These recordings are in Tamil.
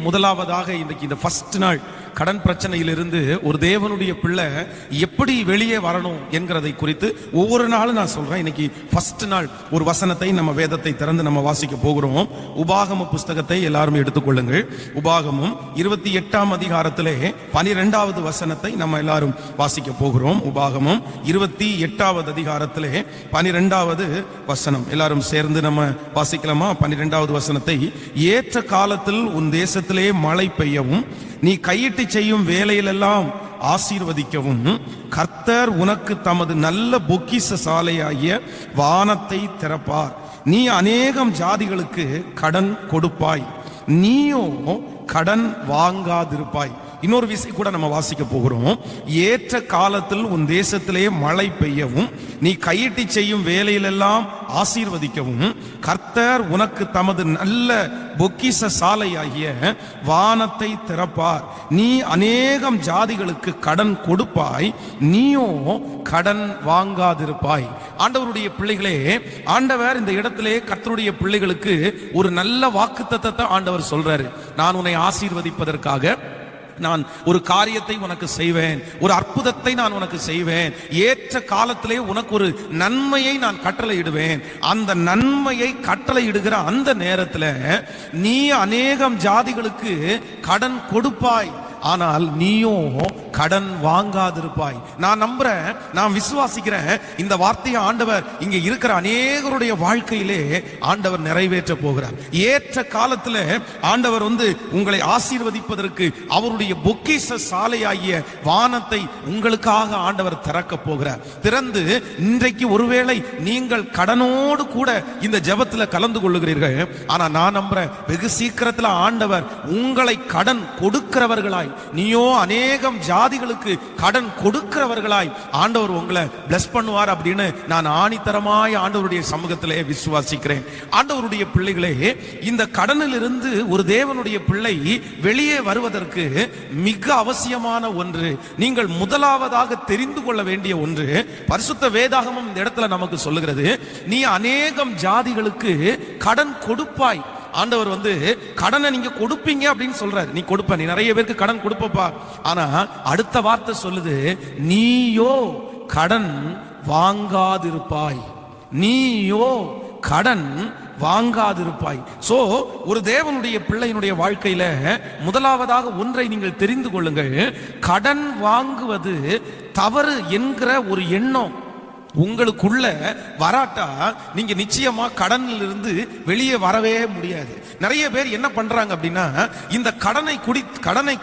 முதலாவதாக இன்றைக்கு இந்த ஃபர்ஸ்ட் நாள் கடன் பிரச்சனையிலிருந்து ஒரு தேவனுடைய பிள்ளை எப்படி வெளியே வரணும் என்கிறதை குறித்து ஒவ்வொரு நாளும் நான் சொல்றேன். இன்னைக்கு ஃபர்ஸ்ட் நாள் ஒரு வசனத்தை நம்ம வேதத்தை திறந்து நம்ம வாசிக்க போகிறோம். உபாகம புஸ்தகத்தை எல்லாரும் எடுத்துக்கொள்ளுங்கள். உபாகமும் 28ஆம் அதிகாரத்திலே 12வது வசனத்தை நம்ம எல்லாரும் வாசிக்க போகிறோம். உபாகமும் 28வது அதிகாரத்திலே 12வது வசனம் எல்லாரும் சேர்ந்து நம்ம வாசிக்கலாமா? 12வது வசனத்தை, ஏற்ற காலத்தில் உன் தேசத்திலே மழை பெய்யவும் நீ கையிட்டு செய்யும் வேலையிலெல்லாம் ஆசீர்வதிக்கவும் கர்த்தர் உனக்கு தமது நல்ல பொக்கிஷ சாலையாகிய வானத்தை திறப்பார். நீ அநேகம் ஜாதிகளுக்கு கடன் கொடுப்பாய், நீயோ கடன் வாங்காதிருப்பாய். இன்னொரு விஷயம் கூட நம்ம வாசிக்க போகிறோம். ஏற்ற காலத்தில் உன் தேசத்திலே மழை பெய்யவும் நீ கையிட்டு செய்யும் வேலையிலெல்லாம் ஆசீர்வதிக்கவும் கர்த்தர் உனக்கு தமது நல்ல பொக்கிஷ சாலையாகிய வானத்தை திறப்பார். நீ அநேகம் ஜாதிகளுக்கு கடன் கொடுப்பாய், நீயோ கடன் வாங்காதிருப்பாய். ஆண்டவருடைய பிள்ளைகளே, ஆண்டவர் இந்த இடத்திலே கர்த்தருடைய பிள்ளைகளுக்கு ஒரு நல்ல வாக்குத்தத்தத்தை ஆண்டவர் சொல்றாரு. நான் உன்னை ஆசீர்வதிப்பதற்காக நான் ஒரு காரியத்தை உனக்கு செய்வேன், ஒரு அற்புதத்தை நான் உனக்கு செய்வேன், ஏற்ற காலத்திலே உனக்கு ஒரு நன்மையை நான் கட்டளையிடுவேன். அந்த நன்மையை கட்டளையிடுகிற அந்த நேரத்தில் நீ அநேகம் ஜாதிகளுக்கு கடன் கொடுப்பாய், ஆனால் நீயோ கடன் வாங்காதிருப்பாய். நான் நம்புறேன், நான் விசுவாசிக்கிறேன், இந்த வார்த்தையை ஆண்டவர் இங்க இருக்கிற அநேகருடைய வாழ்க்கையிலே ஆண்டவர் நிறைவேற்ற போகிறார். ஏற்ற காலத்தில் ஆண்டவர் உங்களை ஆசீர்வதிப்பதற்கு அவருடைய பொக்கிஷ சாலையாகிய வானத்தை உங்களுக்காக ஆண்டவர் திறக்க போகிறார். திறந்து இன்றைக்கு ஒருவேளை நீங்கள் கடனோடு கூட இந்த ஜெபத்தில் கலந்து கொள்ளுகிறீர்கள். ஆனா நான் நம்புறேன், வெகு சீக்கிரத்தில் ஆண்டவர் உங்களை கடன் கொடுக்கிறவர்களாய், நீயோ அநேகம் ஜாதிகளுக்கு கடன் கொடுக்கிறவர்களாய் ஆண்டவர் உங்களை பிளஸ் பண்ணுவார் அப்படின்னு நான் ஆணித்தரமாய் ஆண்டவருடைய சமூகத்திலே விசுவாசிக்கிறேன். ஆண்டவருடைய பிள்ளைகளே, இந்த கடனில் இருந்து ஒரு தேவனுடைய பிள்ளை வெளியே வருவதற்கு மிக அவசியமான ஒன்று, நீங்கள் முதலாவதாக தெரிந்து கொள்ள வேண்டிய ஒன்று, பரிசுத்த வேதாகமம் இந்த இடத்துல நமக்கு சொல்லுகிறது, நீ அநேகம் ஜாதிகளுக்கு கடன் கொடுப்பாய். ஆண்டவர் கடனை நீங்க கொடுப்பீங்க அப்படின்னு சொல்றாரு. நீ கொடுப்ப, நீ நிறைய பேருக்கு கடன் கொடுப்பப்பா. ஆனா அடுத்த வார்த்தை சொல்லுது, நீயோ கடன் வாங்காதிருப்பாய், நீயோ கடன் வாங்காதிருப்பாய். சோ ஒரு தேவனுடைய பிள்ளையினுடைய வாழ்க்கையில முதலாவதாக ஒன்றை நீங்கள் தெரிந்து கொள்ளுங்கள், கடன் வாங்குவது தவறு என்கிற ஒரு எண்ணம் உங்களுக்குள்ள வராட்டா நீங்க நிச்சயமா கடனில் இருந்து வெளியே வரவே முடியாது. நிறைய பேர் என்ன பண்றாங்க அப்படின்னா, இந்த கடனை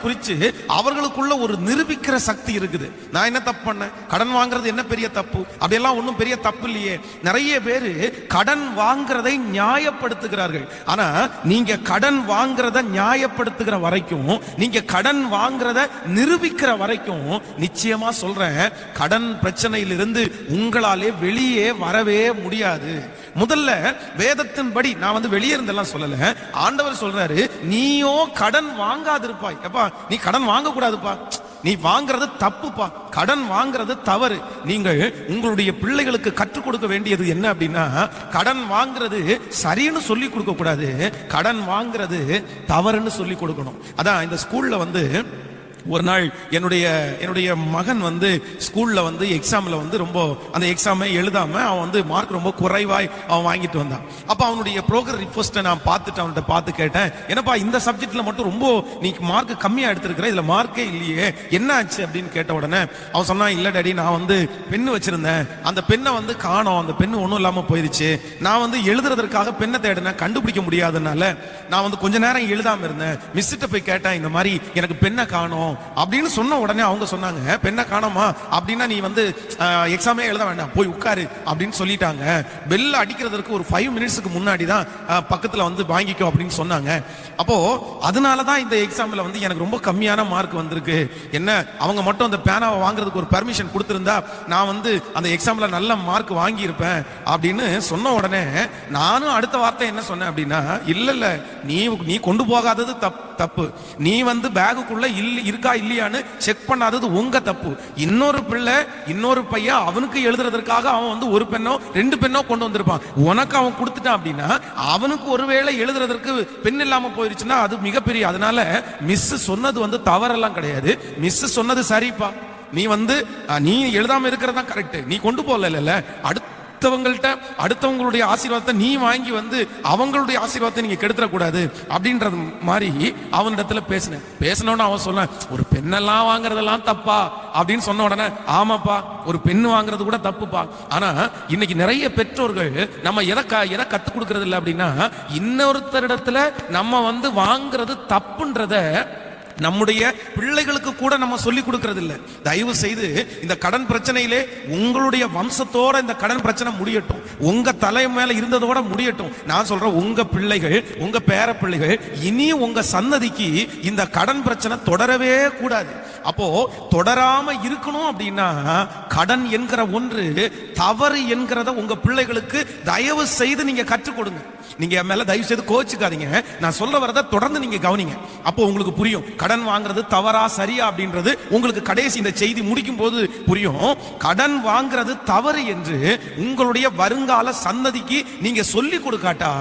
குறித்து அவர்களுக்குள்ள ஒரு நிரூபிக்கிற சக்தி இருக்குது. நான் என்ன தப்பு பண்ணேன், கடன் வாங்குறது என்ன பெரிய தப்பு, அப்படியெல்லாம் ஒன்றும் பெரிய தப்பு இல்லையே. நிறைய பேர் கடன் வாங்குறதை நியாயப்படுத்துகிறார்கள். ஆனா நீங்க கடன் வாங்குறத நியாயப்படுத்துகிற வரைக்கும், நீங்க கடன் வாங்குறத நிரூபிக்கிற வரைக்கும் நிச்சயமா சொல்றேன், கடன் பிரச்சனையிலிருந்து உங்களாலே வெளியே வரவே முடியாது. முதல்ல வேதத்தின்படி நான் வெளியே இருந்தெல்லாம் சொல்லல, ஆண்டவர் சொல்றாரு, நீயோ கடன் வாங்காதிருப்பாய். அப்பா நீ கடன் வாங்க கூடாதுப்பா, நீ வாங்குறது தப்புப்பா, கடன் வாங்குறது தவறு. நீங்கள் உங்களுடைய பிள்ளைகளுக்கு கற்றுக் கொடுக்க வேண்டியது என்ன அப்படின்னா, கடன் வாங்குறது சரின்னு சொல்லி கொடுக்க கூடாது, கடன் வாங்குறது தவறுன்னு சொல்லி கொடுக்கணும். அதான் இந்த ஸ்கூல்ல ஒரு நாள் என்னுடைய மகன் ஸ்கூல்ல எக்ஸாம்ல ரொம்ப அந்த எக்ஸாமை எழுதாம அவன் மார்க் ரொம்ப குறைவாய் அவன் வாங்கிட்டு வந்தான். அப்ப அவனுடைய ப்ரோக்ரஸ் ரிப்போர்ட்டை நான் அவன்கிட்ட பார்த்து கேட்டேன், என்னப்பா இந்த சப்ஜெக்ட்ல மட்டும் ரொம்ப நீ மார்க் கம்மியா எடுத்திருக்கிற, இதுல மார்க்கே இல்லையே, என்ன ஆச்சு அப்படின்னு கேட்ட உடனே அவன் சொன்னான், இல்ல டாடி நான் பெண்ணு வச்சிருந்தேன், அந்த பெண்ணை காணோம், அந்த பெண்ணு ஒன்றும் இல்லாம போயிருச்சு, நான் எழுதுறதற்காக பெண்ணை தேடினேன், கண்டுபிடிக்க முடியாதனால நான் கொஞ்ச நேரம் எழுதாம இருந்தேன், மிஸ்கிட்ட போய் கேட்டேன், இந்த மாதிரி எனக்கு பெண்ணை காணோம் அப்படின்னு சொன்ன உடனே அவங்க சொன்னாங்க, பெண்ணை காணோமா அப்படின்னா நீ எக்ஸாமே எழுத வேண்டாம், போய் உட்காரு அப்படின்னு சொல்லிட்டாங்க. பெல் அடிக்கிறதுக்கு ஒரு 5 மினிட்ஸ்க்கு முன்னாடி தான் பக்கத்துல வாங்கிக்கோ அப்படின்னு சொன்னாங்க. அப்போ அதனாலதான் இந்த எக்ஸாம்ல எனக்கு ரொம்ப கம்மியான மார்க் வந்திருக்கு. என்ன அவங்க மட்டும் அந்த பேனாவை வாங்குறதுக்கு ஒரு பெர்மிஷன் கொடுத்திருந்தா நான் அந்த எக்ஸாம்ல நல்ல மார்க் வாங்கி இருப்பேன் அப்படின்னு சொன்ன உடனே நானும் அடுத்த வார்த்தை என்ன சொன்னேன் அப்படின்னா, இல்ல நீ கொண்டு போகாதது தப்பு, நீ பேகுக்குள்ள இருக்கா இல்லையான்னு செக் பண்ணாதது உங்க தப்பு. இன்னொரு பிள்ளை இன்னொரு பையன் அவனுக்கு எழுதுறதற்காக அவன் வந்து ஒரு பெண்ணோ 2 பெண்ணோ கொண்டு வந்திருப்பான். உனக்கு அவன் கொடுத்துட்டான் அப்படின்னா அவனுக்கு ஒருவேளை எழுதுறதற்கு பெண் இல்லாம போயிருச்சுன்னா அது மிகப்பெரிய. அதனால மிஸ் சொன்னது வந்து தவறெல்லாம் கிடையாது. மிஸ் சொன்னது சரிப்பா, நீ வந்து நீ எழுதாம இருக்கிறதா கரெக்ட், நீ கொண்டு போகல. அடுத்தவங்களுடைய ஆசீர்வாதத்தை நீ வாங்கி வந்து அவங்களுடைய ஆசீர்வாதத்தை நீங்க கெடுத்துடக்கூடாது அப்படின்றது மாதிரி அவனிடத்துல பேசினோன்னு அவன் சொன்ன ஒரு பெண்ணெல்லாம் வாங்குறதெல்லாம் தப்பா அப்படின்னு சொன்ன உடனே ஆமாப்பா ஒரு பெண்ணு வாங்குறது கூட தப்புப்பா. ஆனா இன்னைக்கு நிறைய பெற்றோர்கள் நம்ம எதை கத்துக் கொடுக்கறது இல்லை அப்படின்னா இன்னொருத்தரிடத்துல நம்ம வந்து வாங்குறது தப்புன்றத நம்முடைய பிள்ளைகளுக்கு கூட நம்ம சொல்லி கொடுக்கிறது இல்லை. தயவு செய்து இந்த கடன் பிரச்சனையிலே உங்களுடைய வம்சத்தோட இந்த கடன் பிரச்சனை முடியட்டும், உங்க தலை மேல இருந்ததோட முடியட்டும். நான் சொல்றேன், உங்க பிள்ளைகள் உங்க பேர பிள்ளைகள் இனி உங்க சன்னதிக்கு இந்த கடன் பிரச்சனை தொடரவே கூடாது. அப்போ தொடராம இருக்கணும் அப்படின்னா கடன் என்கிற ஒன்று தவறு என்கிறத உங்க பிள்ளைகளுக்கு தயவு செய்து நீங்க கற்றுக் கொடுங்க. நீங்க மேல தயவு செய்து கோச்சுக்காதீங்க. நான் சொல்ல வரத தொடர்ந்து நீங்க கவனிங்க. அப்போ உங்களுக்கு புரியும் கடன் வாங்குறது தவறா சரியா அப்படின்றது. உங்களுக்கு கடைசி இந்த செய்தி முடிக்கும் போது புரியும் கடன் வாங்குறது தவறு என்று உங்களுடைய வருங்கால சன்னதிக்கு நீங்க சொல்லி கொடுக்காட்டா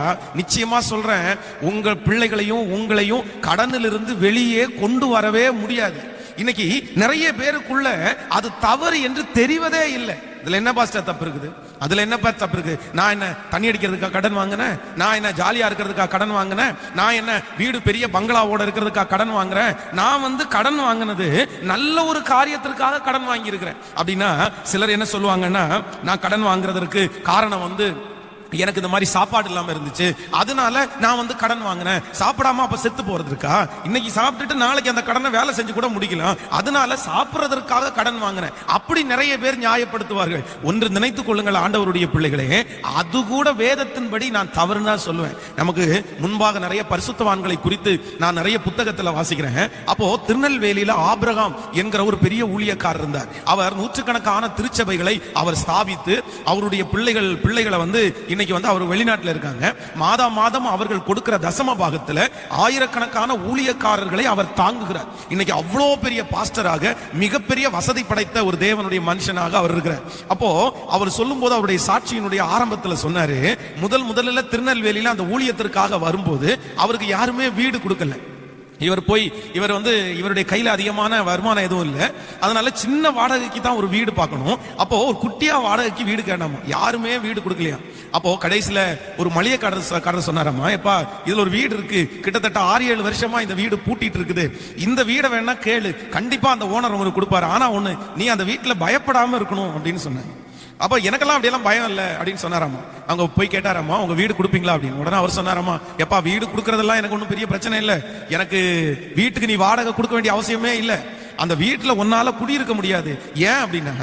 நிச்சயமா சொல்றேன் உங்க பிள்ளைகளையும் உங்களையும் கடனிலிருந்து வெளியே கொண்டு வரவே முடியாது. இன்னைக்கு நிறைய பேருக்குள்ள அது தவறு என்று தெரிவதே இல்லை. இதுல என்ன பாஸ்டர் தப்பு இருக்குது? அதுல என்ன தப்பு இருக்கு? நான் என்ன தண்ணி அடிக்கிறதுக்காக கடன் வாங்கினேன்? நான் என்ன ஜாலியா இருக்கிறதுக்காக கடன் வாங்கினேன்? நான் என்ன வீடு பெரிய பங்களாவோட இருக்கிறதுக்காக கடன் வாங்குறேன்? நான் வந்து கடன் வாங்கினது நல்ல ஒரு காரியத்திற்காக கடன் வாங்கி இருக்கிறேன் அப்படின்னா சிலர் என்ன சொல்லுவாங்கன்னா நான் கடன் வாங்குறதற்கு காரணம் வந்து எனக்கு இந்த மாதிரி சாப்பாடு இல்லாம இருந்துச்சு, அதனால நான் வந்து கடன் வாங்கினேன். சாப்பிடாம அப்ப செத்து போறது இருக்கா? இன்னைக்கு சாப்பிட்டுட்டு நாளைக்கு அந்த கடனை வேலை செஞ்சு கூட முடிக்கலாம், அதனால சாப்பிடுறதற்காக கடன் வாங்கினேன் அப்படி நிறைய பேர் நியாயப்படுத்துவார்கள். ஒன்று நினைத்துக் கொள்ளுங்கள் ஆண்டவருடைய பிள்ளைகளே, அது கூட வேதத்தின்படி நான் தவறுனா சொல்லுவேன். நமக்கு முன்பாக நிறைய பரிசுத்தவான்களை குறித்து நான் நிறைய புத்தகத்துல வாசிக்கிறேன். அப்போ திருநெல்வேலியில ஆபிரகாம் என்கிற ஒரு பெரிய ஊழியக்காரர் இருந்தார். அவர் நூற்றுக்கணக்கான திருச்சபைகளை அவர் ஸ்தாபித்து அவருடைய பிள்ளைகளை வந்து இன்னைக்கு வந்து அவர் வெளிநாட்டில் இருக்காங்க. மாதம் அவர்கள் கொடுக்கிற தசம பாகத்தில் ஆயிரக்கணக்கான ஊழியக்காரர்களை அவர் தாங்குகிறார். இன்னைக்கு அவ்வளோ பெரிய பாஸ்டராக மிகப்பெரிய வசதி படைத்த ஒரு தேவனுடைய மனுஷனாக அவர் இருக்கிறார். அப்போ அவர் சொல்லும் போது அவருடைய சாட்சியினுடைய ஆரம்பத்தில் சொன்னாரு, முதல்ல திருநெல்வேலியில அந்த ஊழியத்திற்காக வரும்போது அவருக்கு யாருமே வீடு கொடுக்கல. இவர் வந்து இவருடைய கையில அதிகமான வருமானம் எதுவும் இல்லை, அதனால சின்ன வாடகைக்கு தான் ஒரு வீடு பார்க்கணும். அப்போ ஒரு குட்டியா வாடகைக்கு வீடு கேட்டாமா, யாருமே வீடு கொடுக்கலையா. அப்போ கடைசியில ஒரு மளிகை கடை சொன்னாராமா, எப்பா இதுல ஒரு வீடு இருக்கு, கிட்டத்தட்ட 6-7 வருஷமா இந்த வீடு பூட்டிட்டு இருக்குது, இந்த வீடை வேணா கேளு, கண்டிப்பா அந்த ஓனர் உங்களுக்கு கொடுப்பாரு, ஆனா ஒண்ணு நீ அந்த வீட்டுல பயப்படாம இருக்கணும் அப்படின்னு சொன்னாங்க. அப்ப எனக்கெல்லாம் அப்படியெல்லாம் பயம் இல்லை அப்படின்னு சொன்னாராமா. அவங்க போய் கேட்டாராமா உங்க வீடு கொடுப்பீங்களா அப்படின்னு. உடனே அவர் சொன்னாராமா, எப்பா வீடு கொடுக்கறதெல்லாம் எனக்கு ஒன்றும் பெரிய பிரச்சனை இல்லை, எனக்கு வீட்டுக்கு நீ வாடகை கொடுக்க வேண்டிய அவசியமே இல்லை, அந்த வீட்டுல ஒன்னால குடியிருக்க முடியாது. ஏன் அப்படின்னா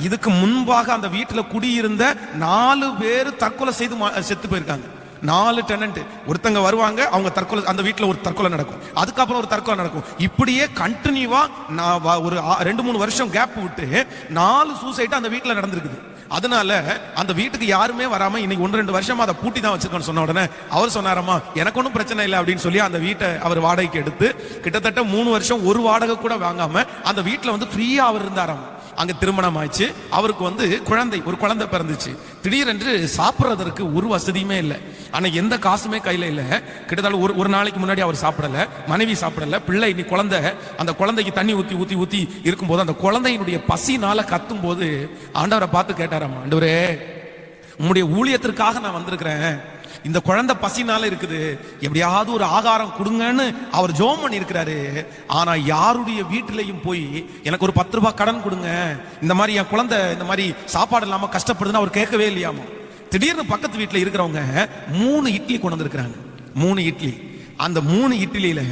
இதுக்கு முன்பாக அந்த வீட்டுல குடியிருந்த 4 பேர் தற்கொலை செய்து செத்து போயிருக்காங்க. 4 டெனன்ட், ஒருத்தங்க வருவாங்க, அவங்க தற்கொலை, அந்த வீட்டுல ஒரு தற்கொலை நடக்கும், அதுக்கப்புறம் ஒரு தற்கொலை நடக்கும், இப்படியே கண்டினியூவா ஒரு 2-3 வருஷம் கேப் விட்டு 4 சூசைட் அந்த வீட்டுல நடந்திருக்குது. அதனால அந்த வீட்டுக்கு யாருமே வராம இன்னைக்கு 1-2 வருஷமா அதை பூட்டி தான் வச்சிருக்கோன்னு சொன்ன உடனே அவர் சொன்னாராமா, எனக்கு ஒன்றும் பிரச்சனை இல்லை அப்படின்னு சொல்லி அந்த வீட்டை அவர் வாடகைக்கு எடுத்து கிட்டத்தட்ட 3 வருஷம் ஒரு வாடகை கூட வாங்காம அந்த வீட்டுல வந்து ஃப்ரீயா அவர் இருந்தாராம். அங்க திருமணம் ஆயிடுச்சு, அவருக்கு வந்து ஒரு குழந்தை பிறந்துச்சு. திடீரென்று சாப்பிட்றதற்கு ஒரு வசதியுமே இல்லை, ஆனா எந்த காசுமே கையில இல்லை. கிட்டத்தட்ட ஒரு நாளைக்கு முன்னாடி அவர் சாப்பிடல, மனைவி சாப்பிடல, பிள்ளை நீ குழந்தை, அந்த குழந்தைக்கு தண்ணி ஊத்தி இருக்கும்போது அந்த குழந்தையினுடைய பசினால கத்தும் போது ஆண்டவரை பார்த்து கேட்டாராமா, ஆண்டவரே உம்முடைய ஊழியத்திற்காக நான் வந்திருக்கிறேன், இந்த குழந்தை பசினால இருக்குது, எப்படியாவது ஒரு ஆகாரம் கொடுங்கன்னு அவர் ஜெபம் பண்ணி இருக்கிறாரு. ஆனா யாருடைய வீட்டிலையும் போய் எனக்கு ஒரு 10 ரூபாய் கடன் கொடுங்க, இந்த மாதிரி என் குழந்தை இந்த மாதிரி சாப்பாடு இல்லாம கஷ்டப்படுதுன்னு அவர் கேட்கவே இல்லையாமா. திடீர்னு பக்கத்து வீட்டுல இருக்கிறவங்க 3 இட்லி கொண்டு வந்திருக்கிறாங்க. 3 இட்லி. அந்த 3 இட்லியில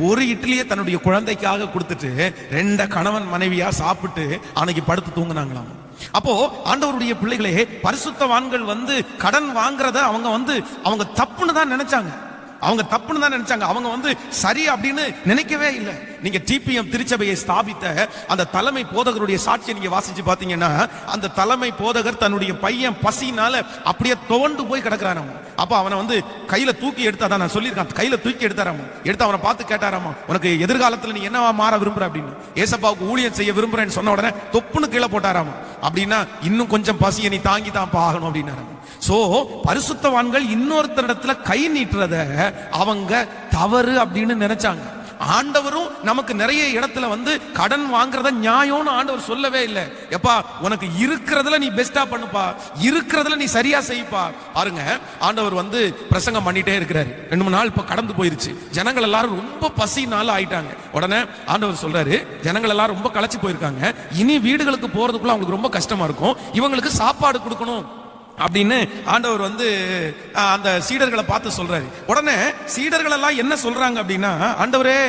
ஒரு இட்லியை தன்னுடைய குழந்தைக்காக கொடுத்துட்டு 2 கணவன் மனைவியா சாப்பிட்டு அன்னைக்கு படுத்து தூங்குனாங்களாம். அப்போ ஆண்டவருடைய பிள்ளைகளே, பரிசுத்தவான்கள் வந்து கடன் வாங்குறத அவங்க தப்புன்னு தான் நினைச்சாங்க, அவங்க வந்து சரி அப்படின்னு நினைக்கவே இல்லை. நீங்க டிபிஎம் திருச்சபையை ஸ்தாபித்த அந்த தலைமை போதகருடைய சாட்சியை நீங்க வாசிச்சு பாத்தீங்கன்னா, அந்த தலைமை போதகர் தன்னுடைய பையன் பசினால அப்படியே துவண்டு போய் கிடக்குறாராம். அப்ப அவனை வந்து கையில தூக்கி எடுத்தாதான், நான் சொல்லியிருக்கேன், கையில தூக்கி எடுத்தாராமா. எடுத்து அவனை பார்த்து கேட்டாராமா, உனக்கு எதிர்காலத்துல நீ என்னவா மாற விரும்புற அப்படின்னு. ஏசப்பாவுக்கு ஊழியம் செய்ய விரும்புறேன்னு சொன்ன உடனே தொப்புன்னு கீழே போட்டாராமா. அப்படின்னா இன்னும் கொஞ்சம் பசியை நீ தாங்கி தான் ஆகணும் அப்படின்னாராம். சோ பரிசுத்தவான்கள் இன்னொருத்தரிடத்துல கை நீட்டுறத அவங்க தவறு அப்படின்னு நினைச்சாங்க. ஆண்டவரும் நமக்கு நிறைய இடத்துல வந்து கடன் வாங்குறத நியாயம்னு ஆண்டவர் சொல்லவே இல்லை. எப்பா உனக்கு இருக்கிறதுல நீ பெஸ்டா பண்ணுப்பா, இருக்கிறதுல நீ சரியா செய்ப்பா. பாருங்க, ஆண்டவர் வந்து பிரசங்கம் பண்ணிட்டே இருக்கிறாரு. 2-3 நாள் இப்ப கடந்து போயிருச்சு. ஜனங்கள் எல்லாரும் ரொம்ப பசினால ஆயிட்டாங்க. உடனே ஆண்டவர் சொல்றாரு, ஜனங்கள் எல்லாரும் ரொம்ப களைச்சு போயிருக்காங்க, இனி வீடுகளுக்கு போறதுக்குள்ள அவங்களுக்கு ரொம்ப கஷ்டமா இருக்கும், இவங்களுக்கு சாப்பாடு கொடுக்கணும் அப்படின்னு ஆண்டவர் வந்து அந்த சீடர்களை பார்த்து சொல்றாரு. உடனே சீடர்கள் எல்லாம் என்ன சொல்றாங்க அப்படின்னா, ஆண்டவரே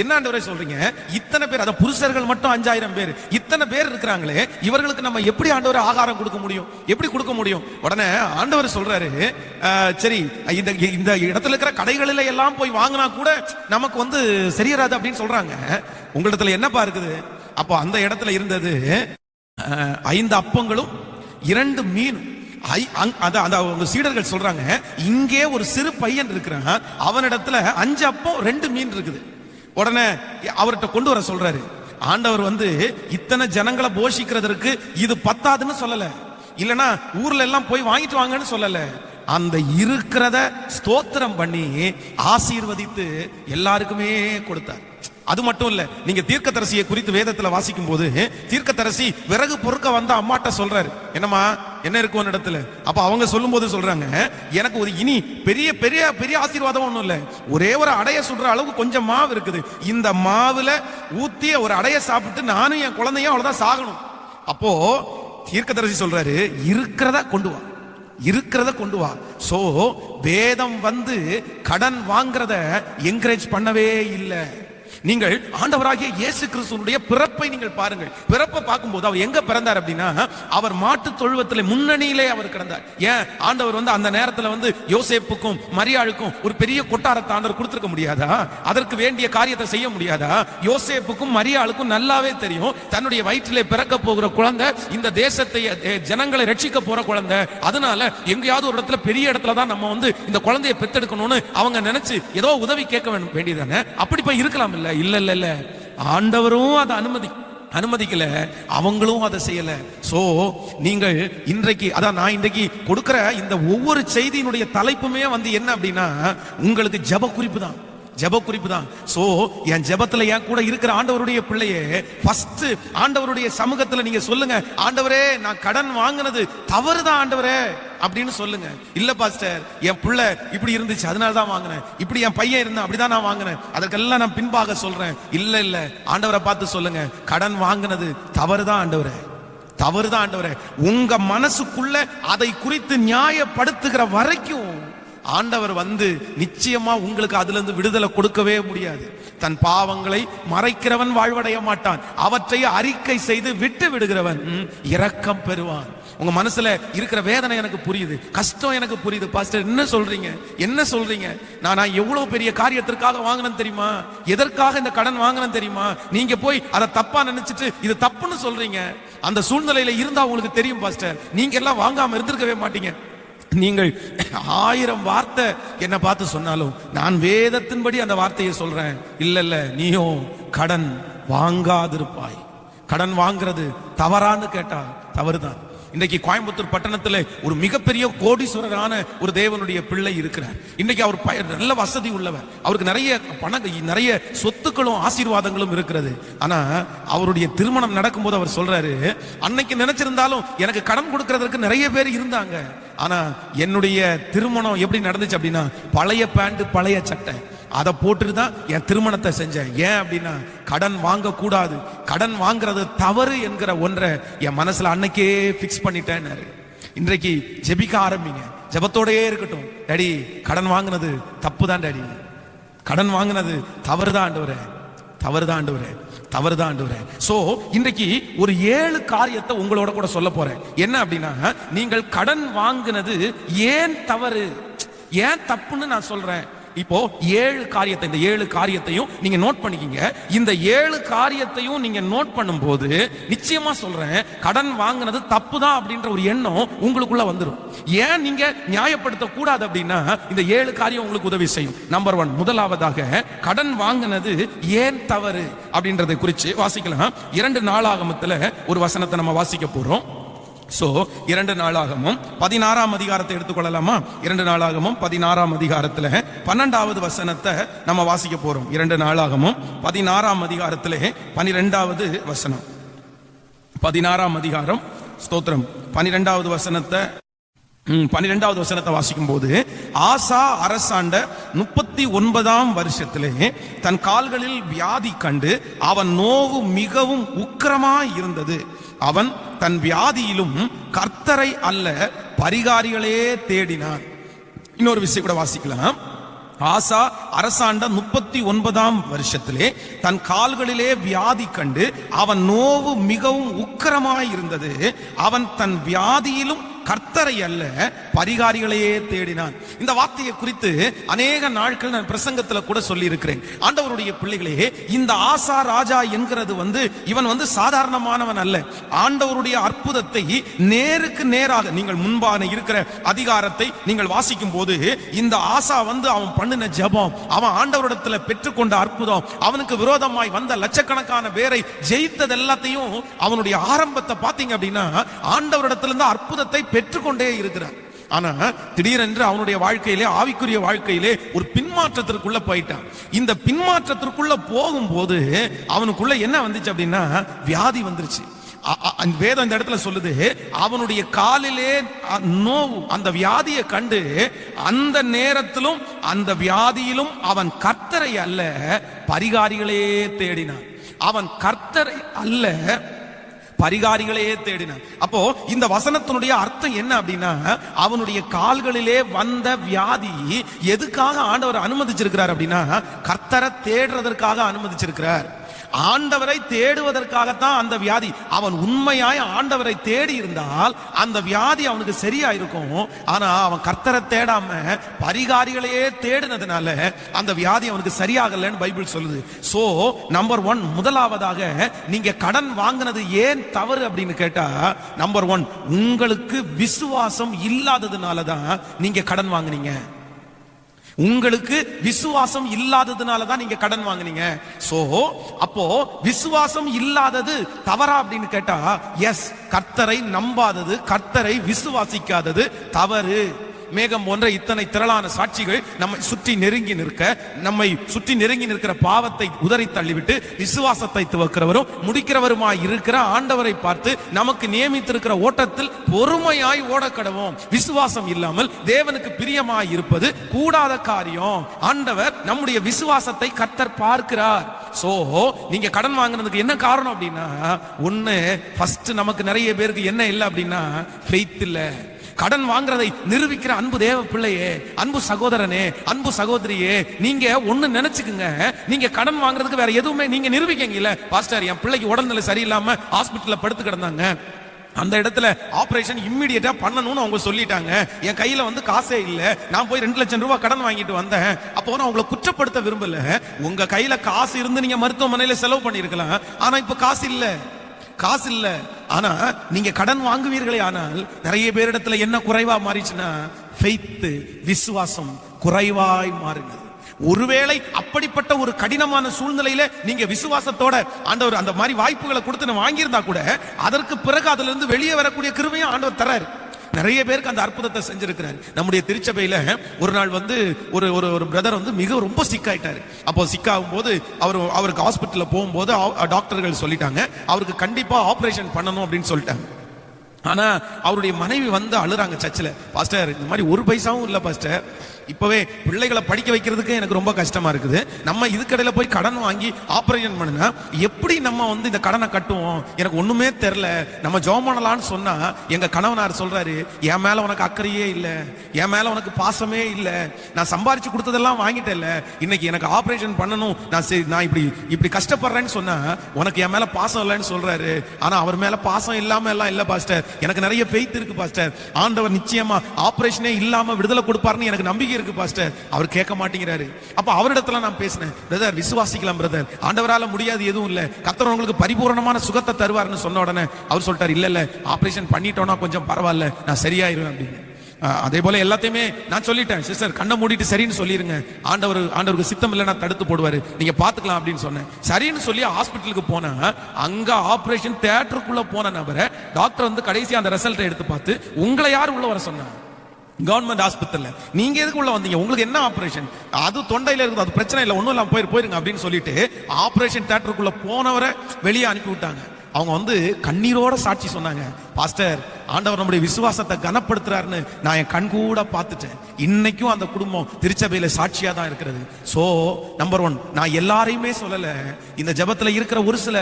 என்ன ஆண்டவரே சொல்றீங்க, இத்தனை பேர், அத புருஷர்கள் மட்டும் 5000 பேர், இத்தனை பேர் இருக்கிறாங்களே, இவர்களுக்கு நம்ம எப்படி ஆண்டவரே ஆகாரம் கொடுக்க முடியும், எப்படி கொடுக்க முடியும்? உடனே ஆண்டவர் சொல்றாரு, சரி இந்த இடத்துல இருக்கிற கடைகளில எல்லாம் போய் வாங்கினா கூட நமக்கு வந்து சரியராது அப்படின்னு சொல்றாங்க. உங்களிடத்துல என்னப்பா இருக்குது? அப்போ அந்த இடத்துல இருந்தது 5 அப்பங்களும் 2 மீனும். சீடர்கள் சொல்றாங்க, இங்கே ஒரு சிறு பையன் இருக்கிறான், அவனிடத்துல 5 அப்பம் 2 மீன் இருக்குது. உடனே அவர்கிட்ட கொண்டு வர சொல்றாரு. ஆண்டவர் வந்து இத்தனை ஜனங்களை போஷிக்கிறதுக்கு இது பத்தாதுன்னு சொல்லல, இல்லனா ஊர்ல எல்லாம் போய் வாங்கிட்டு வாங்கன்னு சொல்லல. அந்த இருக்கிறத ஸ்தோத்திரம் பண்ணி ஆசீர்வதித்து எல்லாருக்குமே கொடுத்தார். அது மட்டும் இல்ல, நீங்க தீர்க்கதரிசியை குறித்து வேதத்துல வாசிக்கும் போது, தீர்க்கதரிசி விறகு பொறுக்க வந்த அம்மாட்ட சொல்றாரு, என்னமா என்ன இருக்கும் ஒரு இடத்துல. அப்ப அவங்க சொல்லும் போது சொல்றாங்க, எனக்கு ஒரு இனி பெரிய பெரிய பெரிய ஆசீர்வாதம் ஒண்ணும் இல்ல, ஒரே ஒரு அடைய சுடுற அளவுக்கு கொஞ்சம் மாவு இருக்குது, இந்த மாவுல ஊத்திய ஒரு அடைய சாப்பிட்டு நானும் என் குழந்தையும் அவ்வளவுதான் சாகணும். அப்போ தீர்க்கதரிசி சொல்றாரு, இருக்கிறத கொண்டு வா, இருக்கிறத கொண்டு வா. சோ வேதம் வந்து கடன் வாங்குறத என்கரேஜ் பண்ணவே இல்லை. நீங்கள் ஆண்டவராகிய இயேசு கிறிஸ்துவினுடைய பிறப்பை நீங்கள் பாருங்கள். பிறப்பை பார்க்கும்போது அவர் எங்க பிறந்தார் அப்படின்னா, அவர் மாட்டு தொழுவத்திலே முன்னணியிலே அவர் கிடந்தார். ஏன் ஆண்டவர் வந்து அந்த நேரத்தில் வந்து யோசேப்புக்கும் மரியாளுக்கும் ஒரு பெரிய கொட்டாரத்தை ஆண்டவர் கொடுத்திருக்க முடியாதா? அதற்கு வேண்டிய காரியத்தை செய்ய முடியாதா? யோசேப்புக்கும் மரியாளுக்கும் நல்லாவே தெரியும், தன்னுடைய வயிற்றிலே பிறக்க போகிற குழந்தை இந்த தேசத்தை ஜனங்களை ரட்சிக்க போற குழந்தை, அதனால எங்கேயாவது ஒரு இடத்துல பெரிய இடத்துல தான் நம்ம வந்து இந்த குழந்தையை பெத்தெடுக்கணும்னு அவங்க நினைச்சு ஏதோ உதவி கேட்க வேண்டியதானே. அப்படி போய் இருக்கலாம் இல்ல? இல்ல இல்ல இல்ல, ஆண்டவரும் அதை அனுமதிக்கல, அவங்களும் அதை செய்யல. சோ நீங்கள் இன்றைக்கு, அதான் நான் இன்றைக்கு கொடுக்கிற இந்த ஒவ்வொரு செய்தியினுடைய தலைப்புமே வந்து என்ன அப்படின்னா, உங்களுக்கு ஜெப குறிப்பு தான், ஜெப குறிப்பு தான். சோ என் ஜெபத்துல என் கூட இருக்கிற ஆண்டவருடைய பிள்ளையே, ஃபர்ஸ்ட் ஆண்டவருடைய சமூகத்துல நீங்க சொல்லுங்க, ஆண்டவரே நான் கடன் வாங்கினது தவறுதான் ஆண்டவரே அப்படின்னு சொல்லுங்க. இல்ல பாஸ்டர், என் பிள்ளை இப்படி இருந்துச்சு அதனால தான் வாங்கினேன், இப்படி என் பையன் இருந்தா அப்படிதான் நான் வாங்கினேன், அதற்கெல்லாம் நான் பின்பாக சொல்றேன். இல்ல இல்ல, ஆண்டவரை பார்த்து சொல்லுங்க, கடன் வாங்கினது தவறுதான் ஆண்டவரே, தவறுதான் ஆண்டவரே. உங்க மனசுக்குள்ள அதை குறித்து நியாயப்படுத்துகிற வரைக்கும் ஆண்டவர் வந்து நிச்சயமா உங்களுக்கு அதுல இருந்து விடுதலை கொடுக்கவே முடியாது. தன் பாவங்களை மறைக்கிறவன் வாழ்வடைய மாட்டான், அவற்றை அறிக்கை செய்து விட்டு விடுகிறவன் இரக்கம் பெறுவான். உங்க மனசுல இருக்கிற வேதனை எனக்கு புரியுது, கஷ்டம் எனக்கு புரியுது. பாஸ்டர் என்ன சொல்றீங்க, என்ன சொல்றீங்க? நான் எவ்வளவு பெரிய காரியத்திற்காக வாங்கினேன் தெரியுமா, எதற்காக இந்த கடன் வாங்கினேன் தெரியுமா? நீங்க போய் அதை தப்பா நினைச்சிட்டு இது தப்புன்னு சொல்றீங்க. அந்த சூழ்நிலையில இருந்தா உங்களுக்கு தெரியும் பாஸ்டர், நீங்க எல்லாம் வாங்காம இருந்திருக்கவே மாட்டீங்க. நீங்கள் 1000 வார்த்தை என்ன பார்த்து சொன்னாலும் நான் வேதத்தின்படி அந்த வார்த்தையை சொல்றேன். இல்ல இல்ல, நீயும் கடன் வாங்காதிருப்பாய். கடன் வாங்குறது தவறான்னு கேட்டா தவறுதான். இன்னைக்கு கோயம்புத்தூர் பட்டணத்துல ஒரு மிகப்பெரிய கோடீஸ்வரரான ஒரு தேவனுடைய பிள்ளை இருக்கிறார். இன்னைக்கு அவர் நல்ல வசதி உள்ளவர், அவருக்கு நிறைய பணம், நிறைய சொத்துக்களும் ஆசீர்வாதங்களும் இருக்கிறது. ஆனா அவருடைய திருமணம் நடக்கும்போது அவர் சொல்றாரு, அன்னைக்கு நினைச்சிருந்தாலும் எனக்கு கடன் கொடுக்கறதுக்கு நிறைய பேர் இருந்தாங்க, ஆனா என்னுடைய திருமணம் எப்படி நடந்துச்சு அப்படின்னா, பழைய பேண்ட் பழைய சட்டை அதை போட்டுட்டு தான் என் திருமணத்தை செஞ்சேன். ஏன் அப்படின்னா கடன் வாங்க கூடாது, கடன் வாங்குறது தவறு என்கிற ஒன்றை என் மனசுல அன்னைக்கே பிக்ஸ் பண்ணிட்டேன். இன்றைக்கு ஜெபிக்க ஆரம்பிங்க, ஜெபத்தோடயே இருக்கட்டும். டாடி கடன் வாங்கினது தப்பு தான் டாடி, கடன் வாங்கினது தவறுதான் ஆண்டவரே, தவறுதான் ஆண்டவரே, தவறுதான் ஆண்டவரே. சோ இன்றைக்கு ஒரு 7 காரியத்தை உங்களோட கூட சொல்ல போறேன். என்ன அப்படின்னா, நீங்கள் கடன் வாங்கினது ஏன் தவறு, ஏன் தப்புன்னு நான் சொல்றேன். இப்போ 7 காரியத்தை, இந்த 7 காரியத்தையும் நீங்க நோட் பண்ணிக்கிங்க. இந்த 7 காரியத்தையும் நீங்க நோட் பண்ணும்போது நிச்சயமா சொல்றேன், கடன் வாங்குனது தப்பு தான் அப்படின்ற ஒரு எண்ணம் உங்களுக்குள்ள வந்துடும். ஏன் நீங்க நியாயப்படுத்த கூடாது அப்படின்னா இந்த 7 காரியம் உங்களுக்கு உதவி செய்யும். நம்பர் 1, முதலாவதாக கடன் வாங்குனது ஏன் தவறு அப்படின்றதை குறித்து வாசிக்கலாம். 2 நாளாகமத்துல ஒரு வசனத்தை நம்ம வாசிக்க போறோம். சோ 2 நாளாகமும் 16ஆம் அதிகாரத்தை எடுத்துக்கொள்ளலாமா? 2 நாளாகமும் 16ஆம் அதிகாரத்துல 12வது வசனத்தை நம்ம வாசிக்க போறோம். 2 நாளாகமும் 16ஆம் அதிகாரத்திலே 12வது வசனம். 16ஆம் அதிகாரம், ஸ்தோத்திரம், 12வது வசனத்தை 12வது வசனத்தை வாசிக்கும் போது, ஆசா அரசாண்ட 39ஆம் வருஷத்திலே தன் கால்களில் வியாதி கண்டு அவன் நோவு மிகவும் உக்கிரமாய் இருந்தது. அவன் தன் வியாதியிலும் கர்த்தரை அல்ல பரிகாரிகளே தேடினான். இன்னொரு விஷயம் கூட வாசிக்கலாம். ஆசா அரசாண்ட 39ஆம் வருஷத்திலே தன் கால்களிலே வியாதி கண்டு அவன் நோவு மிகவும் உக்கிரமாய் இருந்தது. அவன் தன் வியாதியிலும் கர்த்தரை அல்ல பரிகாரிகளையே தேடினான். இந்த வார்த்தையை குறித்து அநேக நாட்கள் நான் பிரசங்கத்துல கூட சொல்லி இருக்கிறேன். ஆண்டவருடைய பிள்ளைகளே, இந்த ஆசா ராஜா என்கிறது இவன் சாதாரணமானவன் அல்ல. ஆண்டவருடைய அற்புதத்தை நேருக்கு நேராக நீங்கள் முன்பான இருக்கிற அதிகாரத்தை நீங்கள் வாசிக்கும் போது இந்த ஆசா அவன் பண்ணின ஜெபம், அவன் ஆண்டவரிடத்துல பெற்றுக்கொண்ட அற்புதம், அவனுக்கு விரோதமாய் வந்த லட்சக்கணக்கான பேரை ஜெயித்தது எல்லாத்தையும் அவனுடைய ஆரம்பத்தை பார்த்தீங்க அப்படின்னா ஆண்டவரிடத்திலிருந்து அற்புதத்தை பெற்றுக்கொண்டே இருக்கிறான். ஆனா திடீரென்று அவனுடைய வாழ்க்கையிலே, ஆவிக்குரிய வாழ்க்கையிலே ஒரு பின்மாற்றத்திற்குள்ள போயிட்டான். இந்த பின்மாற்றத்திற்குள்ள போகும்போது அவனுக்குள்ள என்ன வந்துச்சு அப்படின்னா வியாதி வந்துருச்சு. வேதம் இந்த இடத்துல சொல்லுது, அவனுடைய காலிலே நோவு, அந்த வியாதியை கண்டு அந்த நேரத்திலும் அந்த வியாதியிலும் அவன் கர்த்தரை அல்ல பரிகாரிகளே தேடினான். அவன் கர்த்தரை அல்ல பரிகாரிகளையே தேடினான். அப்போ இந்த வசனத்தினுடைய அர்த்தம் என்ன அப்படின்னா, அவனுடைய கால்களிலே வந்த வியாதி எதுக்காக ஆண்டவர் அனுமதிச்சிருக்கிறார் அப்படின்னா கர்த்தரை தேடுறதற்காக அனுமதிச்சிருக்கிறார். ஆண்டவரை தேடுவதற்காகத்தான் அந்த வியாதி. அவன் உண்மையாய் ஆண்டவரை தேடி இருந்தால் அந்த வியாதி அவனுக்கு சரியா இருக்கும். ஆனா அவன் கர்த்தரை தேடாம பரிகாரிகளையே தேடினதுனால அந்த வியாதி அவனுக்கு சரியாகலன்னு பைபிள் சொல்லுது. சோ நம்பர் 1, முதலாவதாக நீங்க கடன் வாங்கினது ஏன் தவறு அப்படின்னு கேட்டா, நம்பர் 1, உங்களுக்கு விசுவாசம் இல்லாததுனாலதான் நீங்க கடன் வாங்குனீங்க. உங்களுக்கு விசுவாசம் இல்லாததுனால தான் நீங்க கடன் வாங்குனீங்க. சோ அப்போ விசுவாசம் இல்லாதது தவறா அப்படின்னு கேட்டா, எஸ், கர்த்தரை நம்பாதது, கர்த்தரை விசுவாசிக்காதது தவறு. மேகம் போன்ற இத்தனை திரளான சாட்சிகள் நம்மை சுற்றி நெருங்கி நிற்கிற பாவத்தை உதறி தள்ளிவிட்டு விசுவாசத்தை துவக்கிறவரும் முடிக்கிறவருமாய் இருக்கிற ஆண்டவரை பார்த்து நமக்கு நியமித்திருக்கிற ஓட்டத்தில் பொறுமையாய் ஓடக்கடவோம். விசுவாசம் இல்லாமல் தேவனுக்கு பிரியமாய் இருப்பது கூடாத காரியம். ஆண்டவர் நம்முடைய விசுவாசத்தை கர்த்தர் பார்க்கிறார். சோ நீங்க கடன் வாங்குறதுக்கு என்ன காரணம் அப்படின்னா, ஒண்ணு, ஃபர்ஸ்ட் நமக்கு நிறைய பேருக்கு என்ன இல்லை அப்படின்னா ஃபெய்த் இல்ல. கடன் வாங்குறதை நிரூபிக்கிற அன்பு தேவ பிள்ளையே, அன்பு சகோதரனே, அன்பு சகோதரியே, நீங்க ஒண்ணு நினைச்சுக்குங்க, நீங்க கடன் வாங்குறதுக்கு வேற எதுவுமே நீங்க நிரூபிக்கீங்கல்ல. பாஸ்டர், என் பிள்ளைக்கு உடல்நிலை சரியில்லாம ஹாஸ்பிட்டல்ல படுத்து கிடந்தாங்க, அந்த இடத்துல ஆபரேஷன் இம்மிடியேட்டா பண்ணணும்னு அவங்க சொல்லிட்டாங்க, என் கையில காசே இல்ல, நான் போய் 2 லட்சம் ரூபாய் கடன் வாங்கிட்டு வந்தேன். அப்போ நான் உங்களை குற்றப்படுத்த விரும்பல. உங்க கையில காசு இருந்து நீங்க மருத்துவமனையில செலவு பண்ணிருக்கலாம். ஆனா இப்ப காசு இல்ல. ஆனா நீங்க கடன் வாங்குவீர்களே, ஆனால் நிறைய பேரிடத்துல என்ன குறைவா மாறிச்சுன்னா ஃபெய்த், விசுவாசம் குறைவாய் மாறினது. ஒருவேளை அப்படிப்பட்ட ஒரு கடினமான சூழ்நிலையில நீங்க விசுவாசத்தோட ஆண்டவர் அந்த மாதிரி வாய்ப்புகளை கொடுத்து வாங்கியிருந்தா கூட அதற்கு பிறகு அதுல இருந்து வெளியே வரக்கூடிய கிருபையும் ஆண்டவர் தராரு. நிறைய பேருக்கு அந்த அற்புதத்தை செஞ்சிருக்கிறார். நம்முடைய திருச்சபையில ஒரு நாள் ஒரு பிரதர் ரொம்ப சிக் ஆயிட்டாரு. அப்போ சிக்காகும் போது அவருக்கு ஹாஸ்பிட்டல்ல போகும்போது டாக்டர்கள் சொல்லிட்டாங்க அவருக்கு கண்டிப்பா ஆபரேஷன் பண்ணணும் அப்படின்னு சொல்லிட்டாங்க. ஆனா அவருடைய மனைவி அழுறாங்க சர்ச்சில், பாஸ்டர் இந்த மாதிரி 1 பைசாவும் இல்ல பாஸ்டர், இப்பவே பிள்ளைகளை படிக்க வைக்கிறதுக்கு எனக்கு ரொம்ப கஷ்டமா இருக்குது, நம்ம இதுக்கடையில போய் கடன் வாங்கி ஆபரேஷன் பண்ணுனா எப்படி நம்ம இந்த கடனை கட்டுவோம், எனக்கு ஒண்ணுமே தெரியல, நம்ம ஜெபம் பண்ணலாம்னு சொன்னா எங்க கணவனார் சொல்றாரு, என் மேல உனக்கு அக்கறையே இல்ல, என் மேல உனக்கு பாசமே இல்ல, நான் சம்பாரிச்சு கொடுத்ததெல்லாம் வாங்கிட்டேன்ல, இன்னைக்கு எனக்கு ஆபரேஷன் பண்ணணும், நான் இப்படி கஷ்டப்படுறேன்னு சொன்னா உனக்கு என் மேல பாசம் இல்லைன்னு சொல்றாரு. ஆனா அவர் மேல பாசம் இல்லாம எல்லாம் இல்ல பாஸ்டர், எனக்கு நிறைய ஃபெய்த் இருக்கு பாஸ்டர், ஆண்டவர் நிச்சயமா ஆபரேஷனே இல்லாம விடுதலை கொடுப்பாருன்னு எனக்கு நம்பிக்கை இருக்கு பாஸ்டர், அவர் கேட்க மாட்டேங்கிறாரு. அப்ப அவரிடத்துல நான் பேசினேன், பிரதர் விசுவாசிக்கலாம் பிரதர், ஆண்டவரால முடியாது எதுவும் இல்ல, கர்த்தர் உங்களுக்கு பரிபூரணமான சுகத்தை தருவார்னு சொன்ன உடனே அவர் சொல்லிட்டார், இல்ல ஆபரேஷன் பண்ணிட்டோம்னா கொஞ்சம் பரவாயில்ல, நான் சரியாயிருவேன் அப்படின்னு. அதே போல எல்லாத்தையுமே நான் சொல்லிட்டேன், சிஸ்டர் கண்ணை மூடிட்டு சரின்னு சொல்லிருங்க, ஆண்டவருக்கு சித்தம் இல்லைன்னா தடுத்து போடுவாரு, நீங்க பாத்துக்கலாம் அப்படின்னு சொன்னேன். சரின்னு சொல்லி ஹாஸ்பிட்டலுக்கு போனா, அங்க ஆபரேஷன் தியேட்டருக்குள்ள போன நபரை டாக்டர் வந்து கடைசி அந்த ரிசல்ட்டை எடுத்து பார்த்து, உங்களை யார் உள்ள வர சொன்னா? கவர்மெண்ட் ஹாஸ்பிட்டல்ல நீங்க எதுக்கு உள்ள வந்தீங்க, உங்களுக்கு என்ன ஆபரேஷன், அது தொண்டையில இருக்குது, அது பிரச்சனை இல்லை, ஒன்றும் இல்லாம போயிருங்க அப்படின்னு சொல்லிட்டு ஆபரேஷன் தியேட்டருக்குள்ள போனவரை வெளியே அனுப்பி விட்டாங்க. அவங்க வந்து கண்ணீரோட சாட்சி சொன்னாங்க, பாஸ்டர் ஆண்டவர் நம்முடைய விசுவாசத்தை கனப்படுத்துறாருன்னு நான் என் கண் கூட பார்த்துட்டேன். இன்னைக்கும் அந்த குடும்பம் திருச்சபையில சாட்சியா தான் இருக்கிறது. சோ நம்பர் 1, நான் எல்லாரையுமே சொல்லல, இந்த ஜெபத்துல இருக்கிற ஒரு சில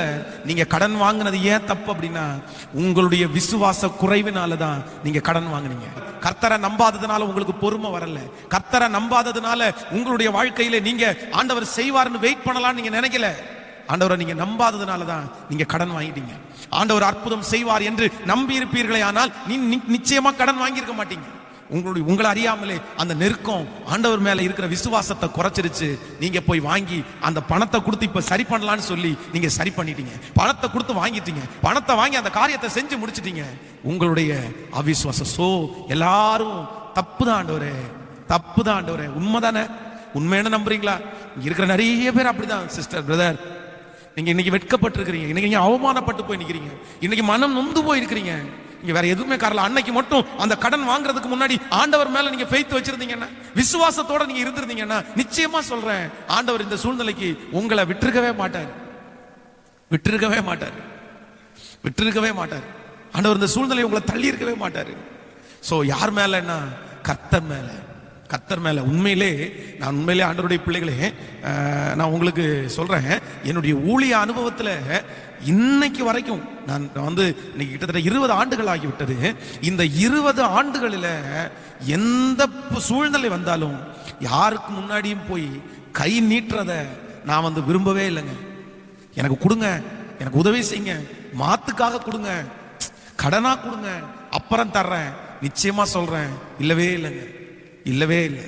நீங்க கடன் வாங்கினது ஏன் தப்பு அப்படின்னா, உங்களுடைய விசுவாச குறைவினால தான் நீங்க கடன் வாங்குனீங்க. கர்த்தரை நம்பாததுனால உங்களுக்கு பொறுமை வரல, கர்த்தரை நம்பாததுனால உங்களுடைய வாழ்க்கையில நீங்க ஆண்டவர் செய்வார்னு வெயிட் பண்ணலாம்னு நீங்க நினைக்கல. ஆண்டவரை நீங்க நம்பாததுனால தான் நீங்க கடன் வாங்கிட்டீங்க. ஆண்டவர் அற்புதம் செய்வார் என்று நம்பி இருப்பீர்களே, ஆனால் நிச்சயமா கடன் வாங்கியிருக்க மாட்டீங்க. உங்களை அறியாமலே அந்த நெருக்கம் ஆண்டவர் மேல இருக்கிற விசுவாசத்தை குறைச்சிருச்சு. நீங்க போய் வாங்கி அந்த பணத்தை கொடுத்து இப்ப சரி பண்ணலாம்னு சொல்லி நீங்க சரி பண்ணிட்டீங்க. பணத்தை கொடுத்து வாங்கிட்டீங்க, பணத்தை வாங்கி அந்த காரியத்தை செஞ்சு முடிச்சிட்டீங்க. உங்களுடைய அவிசுவாசம். சோ எல்லாரும் தப்புதான் ஆண்டவரே, தப்புதான் ஆண்டவரே. உண்மைதானே? உண்மையான நம்புறீங்களா? இருக்கிற நிறைய பேர் அப்படிதான் சிஸ்டர் பிரதர். நீங்க இன்னைக்கு வெட்கப்பட்டிருக்கிறீங்க, இன்னைக்கு நீங்க அவமானப்பட்டு போய் நிக்கிறீங்க, இன்னைக்கு மனம் நொந்து போய் இருக்கிறீங்க. நீங்க வேற எதுவுமே காரணம், அன்னைக்கு மட்டும் அந்த கடன் வாங்குறதுக்கு முன்னாடி ஆண்டவர் மேல நீங்க ஃபெய்த் வச்சிருந்தீங்கன்னா, விசுவாசத்தோட நீங்க இருந்திருந்தீங்கன்னா, நிச்சயமா சொல்றேன் ஆண்டவர் இந்த சூழ்நிலைக்கு உங்களை விட்டுருக்கவே மாட்டார், விட்டுருக்கவே மாட்டார், விட்டுருக்கவே மாட்டார். ஆண்டவர் இந்த சூழ்நிலையை உங்களை தள்ளி இருக்கவே மாட்டாரு. சோ யார் மேலன்னா, கர்த்தர் மேல, கர்த்தர் மேல. உண்மையிலே நான் உண்மையிலே ஆண்டவருடைய பிள்ளைகளே, நான் உங்களுக்கு சொல்றேன், என்னுடைய ஊழிய அனுபவத்துல இன்னைக்கு வரைக்கும் நான் வந்து இன்னைக்கு கிட்டத்தட்ட 20 ஆண்டுகள் ஆகிவிட்டது. இந்த 20 ஆண்டுகளில் எந்த சூழ்நிலை வந்தாலும் யாருக்கு முன்னாடியும் போய் கை நீட்டுறத நான் வந்து விரும்பவே இல்லைங்க. எனக்கு கொடுங்க, எனக்கு உதவி செய்யுங்க, மாத்துக்காக கொடுங்க, கடனா கொடுங்க, அப்புறம் தர்றேன், நிச்சயமா சொல்றேன், இல்லவே இல்லைங்க, இல்லவே இல்லை.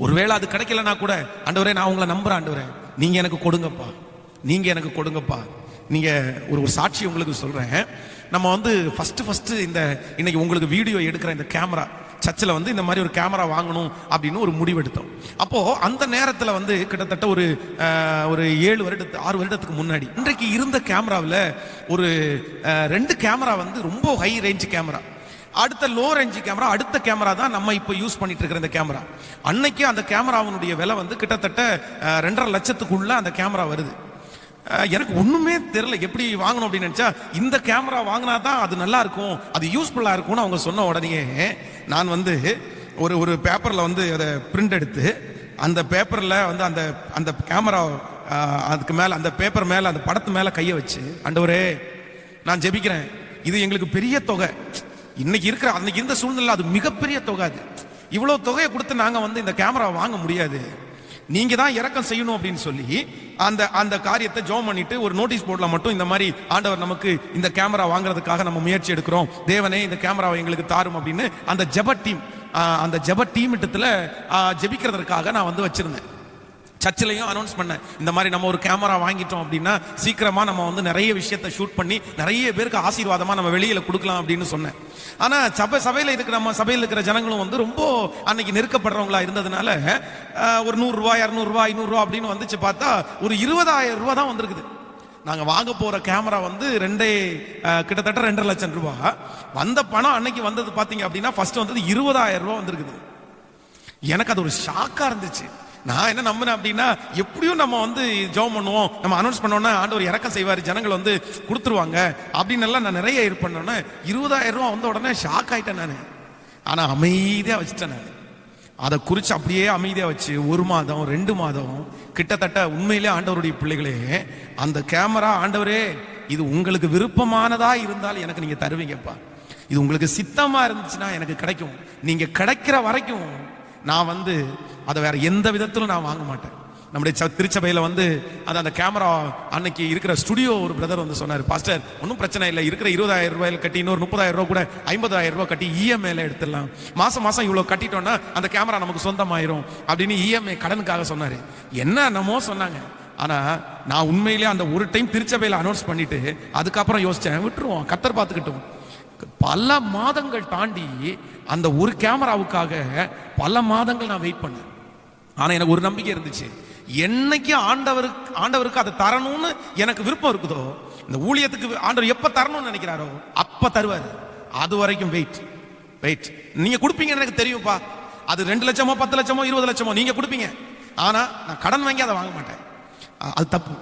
ஒருவேளை அது கிடைக்கலன்னா கூட, ஆண்டவரே நான் உங்களை நம்புறேன், ஆண்டவரே நீங்க எனக்கு கொடுங்கப்பா, நீங்க எனக்கு கொடுங்கப்பா. நீங்க ஒரு சாட்சி உங்களுக்கு சொல்றேன். நம்ம வந்து ஃபர்ஸ்ட் இந்த இன்னைக்கு உங்களுக்கு வீடியோ எடுக்கிற இந்த கேமரா, சர்ச்சில் வந்து இந்த மாதிரி ஒரு கேமரா வாங்கணும் அப்படின்னு ஒரு முடிவெடுத்தோம். அப்போ அந்த நேரத்தில் வந்து கிட்டத்தட்ட ஒரு 6 வருடத்துக்கு முன்னாடி இன்றைக்கு இருந்த கேமராவில் ஒரு 2 கேமரா வந்து ரொம்ப ஹை ரேஞ்ச் கேமரா, அடுத்த லோ ரேஞ்ச் கேமரா, அடுத்த கேமரா தான் நம்ம இப்போ யூஸ் பண்ணிட்டு இருக்கிற இந்த கேமரா. அன்னைக்கு அந்த கேமராவுடைய விலை வந்து கிட்டத்தட்ட 2.5 லட்சத்துக்குள்ள அந்த கேமரா வருது. எனக்கு ஒண்ணுமே தெரியல எப்படி வாங்கணும் அப்படின்னு நினைச்சா, இந்த கேமரா வாங்கினா தான் அது நல்லா இருக்கும், அது யூஸ்ஃபுல்லா இருக்கும்னு அவங்க சொன்ன உடனே நான் வந்து ஒரு பேப்பர்ல வந்து அதை பிரிண்ட் எடுத்து, அந்த பேப்பர்ல வந்து அந்த கேமரா அதுக்கு மேல, அந்த பேப்பர் மேல, அந்த படத்து மேல கையை வச்சு, ஆண்டவரே நான் ஜெபிக்கிறேன், இது எங்களுக்கு பெரிய தொகை, இன்னைக்கு இருக்கிற அன்னைக்கு இருந்த சூழ்நிலை அது மிகப்பெரிய தொகை, அது இவ்வளவு தொகையை கொடுத்து நாங்க வந்து இந்த கேமரா வாங்க முடியாது, நீங்க தான் இறக்கம் செய்யணும் அப்படின்னு சொல்லி அந்த காரியத்தை ஜெபம் பண்ணிட்டு ஒரு நோட்டீஸ் போர்ட்ல மட்டும் இந்த மாதிரி, ஆண்டவர் நமக்கு இந்த கேமரா வாங்குறதுக்காக நம்ம முயற்சி எடுக்கிறோம், தேவனே இந்த கேமராவை எங்களுக்கு தாரும் அப்படின்னு அந்த ஜெப டீம் இடத்துல ஜெபிக்கிறதுக்காக நான் வந்து வச்சிருந்தேன். சர்ச்சிலையும் அனௌன்ஸ் பண்ணேன், இந்த மாதிரி நம்ம ஒரு கேமரா வாங்கிட்டோம் அப்படின்னா சீக்கிரமா நம்ம வந்து நிறைய விஷயத்தை ஷூட் பண்ணி நிறைய பேருக்கு ஆசீர்வாதமா நம்ம வெளியில கொடுக்கலாம் அப்படின்னு சொன்னேன். ஆனா சபையில இருக்கிற நம்ம சபையில் இருக்கிற ஜனங்களும் வந்து ரொம்ப அன்னைக்கு நெருக்கப்படுறவங்களா இருந்ததுனால ஒரு 100 ரூபாய் 200 ரூபாய் 500 ரூபாய் அப்படின்னு வந்துச்சு. பார்த்தா ஒரு 20,000 ரூபாய் தான் வந்திருக்குது. நாங்க வாங்க போற கேமரா வந்து கிட்டத்தட்ட 2.5 லட்சம் ரூபாய். வந்த பணம் அன்னைக்கு வந்தது பாத்தீங்க அப்படின்னா ஃபர்ஸ்ட் வந்தது 20,000 ரூபாய் வந்திருக்குது. எனக்கு அது ஒரு ஷாக்கா இருந்துச்சு. நான் என்ன நம்பினேன் அப்படின்னா, எப்படியும் நம்ம வந்து ஜெபம் பண்ணுவோம், நம்ம அனௌன்ஸ் பண்ணோம்னா ஆண்டவர் இறக்கம் செய்வார், ஜனங்கள் வந்து கொடுத்துருவாங்க அப்படின்னு எல்லாம் நான் நிறைய இது பண்ணோன்னே 20,000 ரூபாய் வந்த உடனே ஷாக் ஆயிட்டேன் நான். ஆனா அமைதியா வச்சுட்டேன் நான். அதை குறித்து அப்படியே அமைதியா வச்சு 1 மாதம் 2 மாதம் கிட்டத்தட்ட உண்மையிலே ஆண்டவருடைய பிள்ளைகளே, அந்த கேமரா ஆண்டவரே இது உங்களுக்கு விருப்பமானதா இருந்தால் எனக்கு நீங்க தருவீங்கப்பா, இது உங்களுக்கு சித்தமா இருந்துச்சுன்னா எனக்கு கிடைக்கும், நீங்க கிடைக்கிற வரைக்கும் நான் வந்து அதை வேற எந்த விதத்திலும் நான் வாங்க மாட்டேன். நம்முடைய திருச்சபையில வந்து அந்த கேமரா அன்னைக்கு இருக்கிற ஸ்டுடியோ ஒரு பிரதர் வந்து சொன்னார், பாஸ்டர் ஒன்றும் பிரச்சனை இல்லை, இருக்கிற 20,000 ரூபாயில் கட்டி இன்னொரு 30,000 ரூபாய் கூட 50,000 ரூபாய் கட்டி இஎம்ஐல எடுத்துடலாம், மாசம் மாசம் இவ்வளவு கட்டிட்டோம்னா அந்த கேமரா நமக்கு சொந்தமாயிரும் அப்படின்னு இஎம்ஐ கடனுக்காக சொன்னாரு. என்னமோ சொன்னாங்க. ஆனா நான் உண்மையிலேயே அந்த ஒரு டைம் திருச்சபையில அனௌன்ஸ் பண்ணிட்டு அதுக்கப்புறம் யோசிச்சேன், விட்டுருவோம் கர்த்தர் பார்த்துக்கிட்டோம். பல மாதங்கள் தாண்டி அந்த ஒரு கேமராவுக்காக பல மாதங்கள் நான் வெயிட் பண்ணேன். ஆனா எனக்கு ஒரு நம்பிக்கை இருந்துச்சு, என்னைக்கு ஆண்டவருக்கு அதை தரணும்னு எனக்கு விருப்பம் இருக்குதோ, இந்த ஊழியத்துக்கு ஆண்டவர் எப்ப தரணும்னு நினைக்கிறாரோ அப்ப தருவாரு. அது வரைக்கும் வெயிட். நீங்க கொடுப்பீங்கன்னு எனக்கு தெரியும்பா. அது 2 லட்சமோ 10 லட்சமோ 20 லட்சமோ நீங்க கொடுப்பீங்க. ஆனா நான் கடன் வாங்கி அதை வாங்க மாட்டேன். அது தப்பு.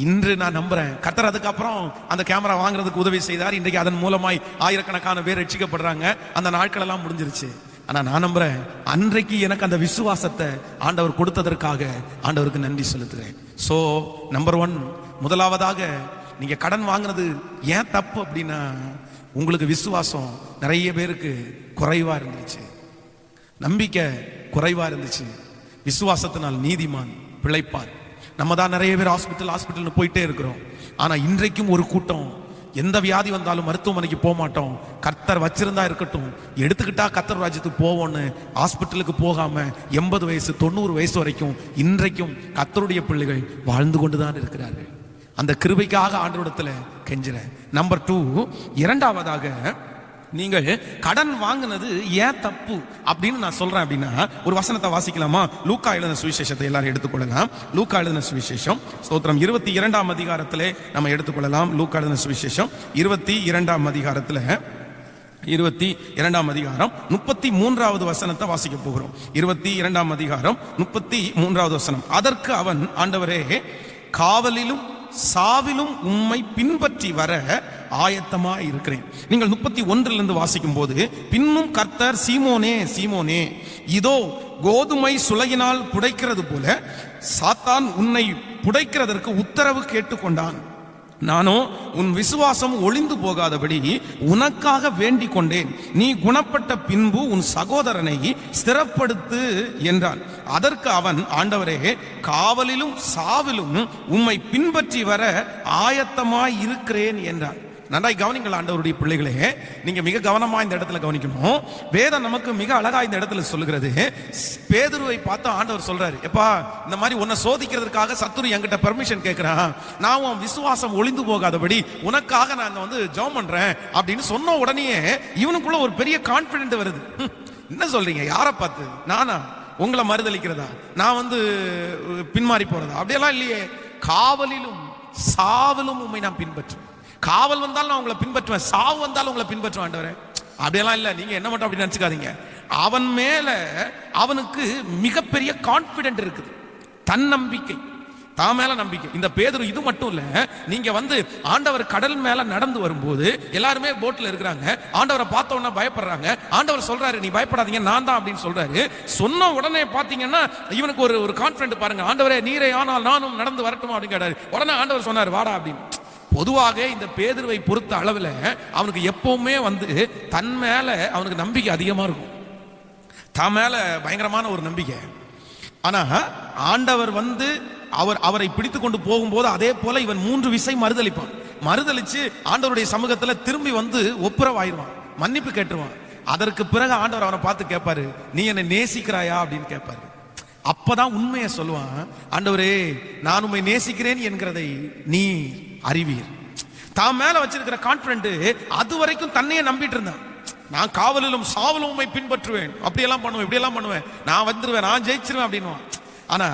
இன்று நான் நம்புறேன் கர்த்தர் அதுக்கப்புறம் அந்த கேமரா வாங்குறதுக்கு உதவி செய்தார். இன்றைக்கு அதன் மூலமாய் ஆயிரக்கணக்கான பேர் ரட்சிக்கப்படுறாங்க. அந்த நாட்கள் எல்லாம் முடிஞ்சிருச்சு. ஆனா நான் நம்புறேன் அன்றைக்கு எனக்கு அந்த விசுவாசத்தை ஆண்டவர் கொடுத்ததற்காக ஆண்டவருக்கு நன்றி செலுத்துகிறேன். சோ நம்பர் 1, முதலாவதாக நீங்க கடன் வாங்குறது ஏன் தப்பு அப்படின்னா, உங்களுக்கு விசுவாசம் நிறைய பேருக்கு குறைவா இருந்துச்சு, நம்பிக்கை குறைவா இருந்துச்சு. விசுவாசத்தினால் நீதிமான் பிழைப்பான். நம்ம தான் நிறைய பேர் ஹாஸ்பிட்டல் போயிட்டே இருக்கிறோம். ஆனா இன்றைக்கும் ஒரு கூட்டம் எந்த வியாதி வந்தாலும் மருத்துவமனைக்கு போக மாட்டோம், கர்த்தர் வச்சிருந்தா இருக்கட்டும், எடுத்துக்கிட்டா கர்த்தர் ராஜ்யத்துக்கு போவோன்னு ஹாஸ்பிட்டலுக்கு போகாம 80 வயசு 90 வயசு வரைக்கும் இன்றைக்கும் கர்த்தருடைய பிள்ளைகள் வாழ்ந்து கொண்டுதான் இருக்கிறார்கள். அந்த கிருபைக்காக ஆண்டவரிடத்துல கெஞ்சுறேன். நம்பர் 2, இரண்டாவதாக நீங்கள் கடன் வாங்கினது ஏன் தப்பு அப்படின்னு நான் சொல்றேன் அப்படின்னா, ஒரு வசனத்தை வாசிக்கலாமா? லூக்கா எழுதின சுவிசேஷத்தை எல்லாரும் எடுத்துக்கொள்ளலாம். லூக்கா எழுதின சுவிசேஷம் ஸ்தோத்திரம் 22ஆம் அதிகாரத்திலே நம்ம எடுத்துக்கொள்ளலாம். லூக்கா எழுதின சுவிசேஷம் 22ஆம் அதிகாரத்துல 22ஆம் அதிகாரம் 33வது வசனத்தை வாசிக்க போகிறோம். 22ஆம் அதிகாரம் 33வது வசனம். அதற்கு அவன், ஆண்டவரே, காவலிலும் சாவிலும் உம்மை பின்பற்றி வர ஆயத்தமா இருக்கிறேன். நீங்கள் 31 வாசிக்கும் போது, பின்னும் கர்த்தர், சீமோனே சீமோனே, இதோ கோதுமை சுளையினால் புடைக்கிறது போல சாத்தான் உன்னை புடைக்கிறதற்கு உத்தரவு கேட்டுக்கொண்டான். நானோ உன் விசுவாசம் ஒளிந்து போகாதபடி உனக்காக வேண்டிக் கொண்டேன். நீ குணப்பட்ட பின்பு உன் சகோதரனை ஸ்திரப்படுத்து என்றான். அதற்கு அவன், ஆண்டவரே, காவலிலும் சாவிலும் உம்மை பின்பற்றி வர ஆயத்தமாய் இருக்கிறேன் என்றான். நன்றாய் கவனிங்கள் ஆண்டவருடைய பிள்ளைகளே, நீங்க மிக கவனமா இந்த இடத்துல கவனிக்கணும். வேதம் நமக்கு மிக அழகா இந்த இடத்துல சொல்லுகிறது. பேதுருவை பார்த்து ஆண்டவர் சொல்றாரு, எப்பா இந்த மாதிரி உன்னை சோதிக்கிறதுக்காக சத்துரு என்கிட்ட பெர்மிஷன் கேட்கிறான், நான் உன் விசுவாசம் ஒளிந்து போகாதபடி உனக்காக நான் வந்து ஜெபம் பண்றேன் அப்படின்னு சொன்ன உடனே இவனுக்குள்ள ஒரு பெரிய கான்பிடென்ட் வருது. என்ன சொல்றீங்க? யாரை பார்த்து? நானா உங்களை மறுதளிக்கிறதா? நான் வந்து பின்மாறி போறதா? அப்படியெல்லாம் இல்லையே. காவலிலும் சாவலும் உண்மை நான் பின்பற்றுவேன். காவல் வந்தாலும் நான் உங்களை பின்பற்றுவேன், சாவு வந்தாலும் உங்களை பின்பற்றுவேன் ஆண்டவரே. அப்படியெல்லாம் இல்ல, நீங்க என்ன மட்டும் அப்படி நினைச்சுக்காதீங்க. அவன் மேல அவனுக்கு மிகப்பெரிய கான்பிடென்ட் இருக்குது, தன்னம்பிக்கை, தான் மேல நம்பிக்கை. இந்த பேதுரு இது மட்டும் இல்ல, நீங்க வந்து ஆண்டவர் கடல் மேல நடந்து வரும்போது எல்லாருமே போட்ல இருக்கிறாங்க, ஆண்டவரை பார்த்த உடனே பயப்படுறாங்க. ஆண்டவர் சொல்றாரு, நீ பயப்படாதீங்க, நான் தான் அப்படின்னு சொல்றாரு. சொன்ன உடனே பாத்தீங்கன்னா இவனுக்கு ஒரு கான்பிடென்ட் பாருங்க. ஆண்டவரே, நீரே ஆனால் நானும் நடந்து வரட்டுமா அப்படின்னு கேட்டாரு. உடனே ஆண்டவர் சொன்னார், வாடா அப்படின்னு. பொதுவாக இந்த பேதுருவை பொறுத்த அளவில் அவனுக்கு எப்பவுமே வந்து தன் மேல அவனுக்கு நம்பிக்கை அதிகமா இருக்கும், தன் மேல பயங்கரமான ஒரு நம்பிக்கை. ஆனா ஆண்டவர் வந்து அவரை பிடித்து கொண்டு போகும்போது அதே போல இவன் 3 விசை மறுதளிப்பான். மறுதளிச்சு ஆண்டவருடைய சமூகத்துல திரும்பி வந்து ஒப்புரவாயிருவான், மன்னிப்பு கேட்டுருவான். அதற்கு பிறகு ஆண்டவர் அவனை பார்த்து கேட்பாரு, நீ என்னை நேசிக்கிறாயா அப்படின்னு கேட்பாரு. அப்பதான் உண்மையை சொல்லுவான், ஆண்டவரே, நான் உண்மை நேசிக்கிறேன் என்கிறதை நீ அறிவீர். தான் மேல வச்சிருக்கிற கான்பிடென்ட் அது வரைக்கும் தன்னையே நம்பிட்டு இருந்தான். நான் காவலிலும் சாவலும் உண்மை பின்பற்றுவேன், அப்படியெல்லாம் பண்ணுவேன், இப்படியெல்லாம் பண்ணுவேன், நான் வந்துருவேன், நான் ஜெயிச்சிருவேன் அப்படின்னு. ஆனா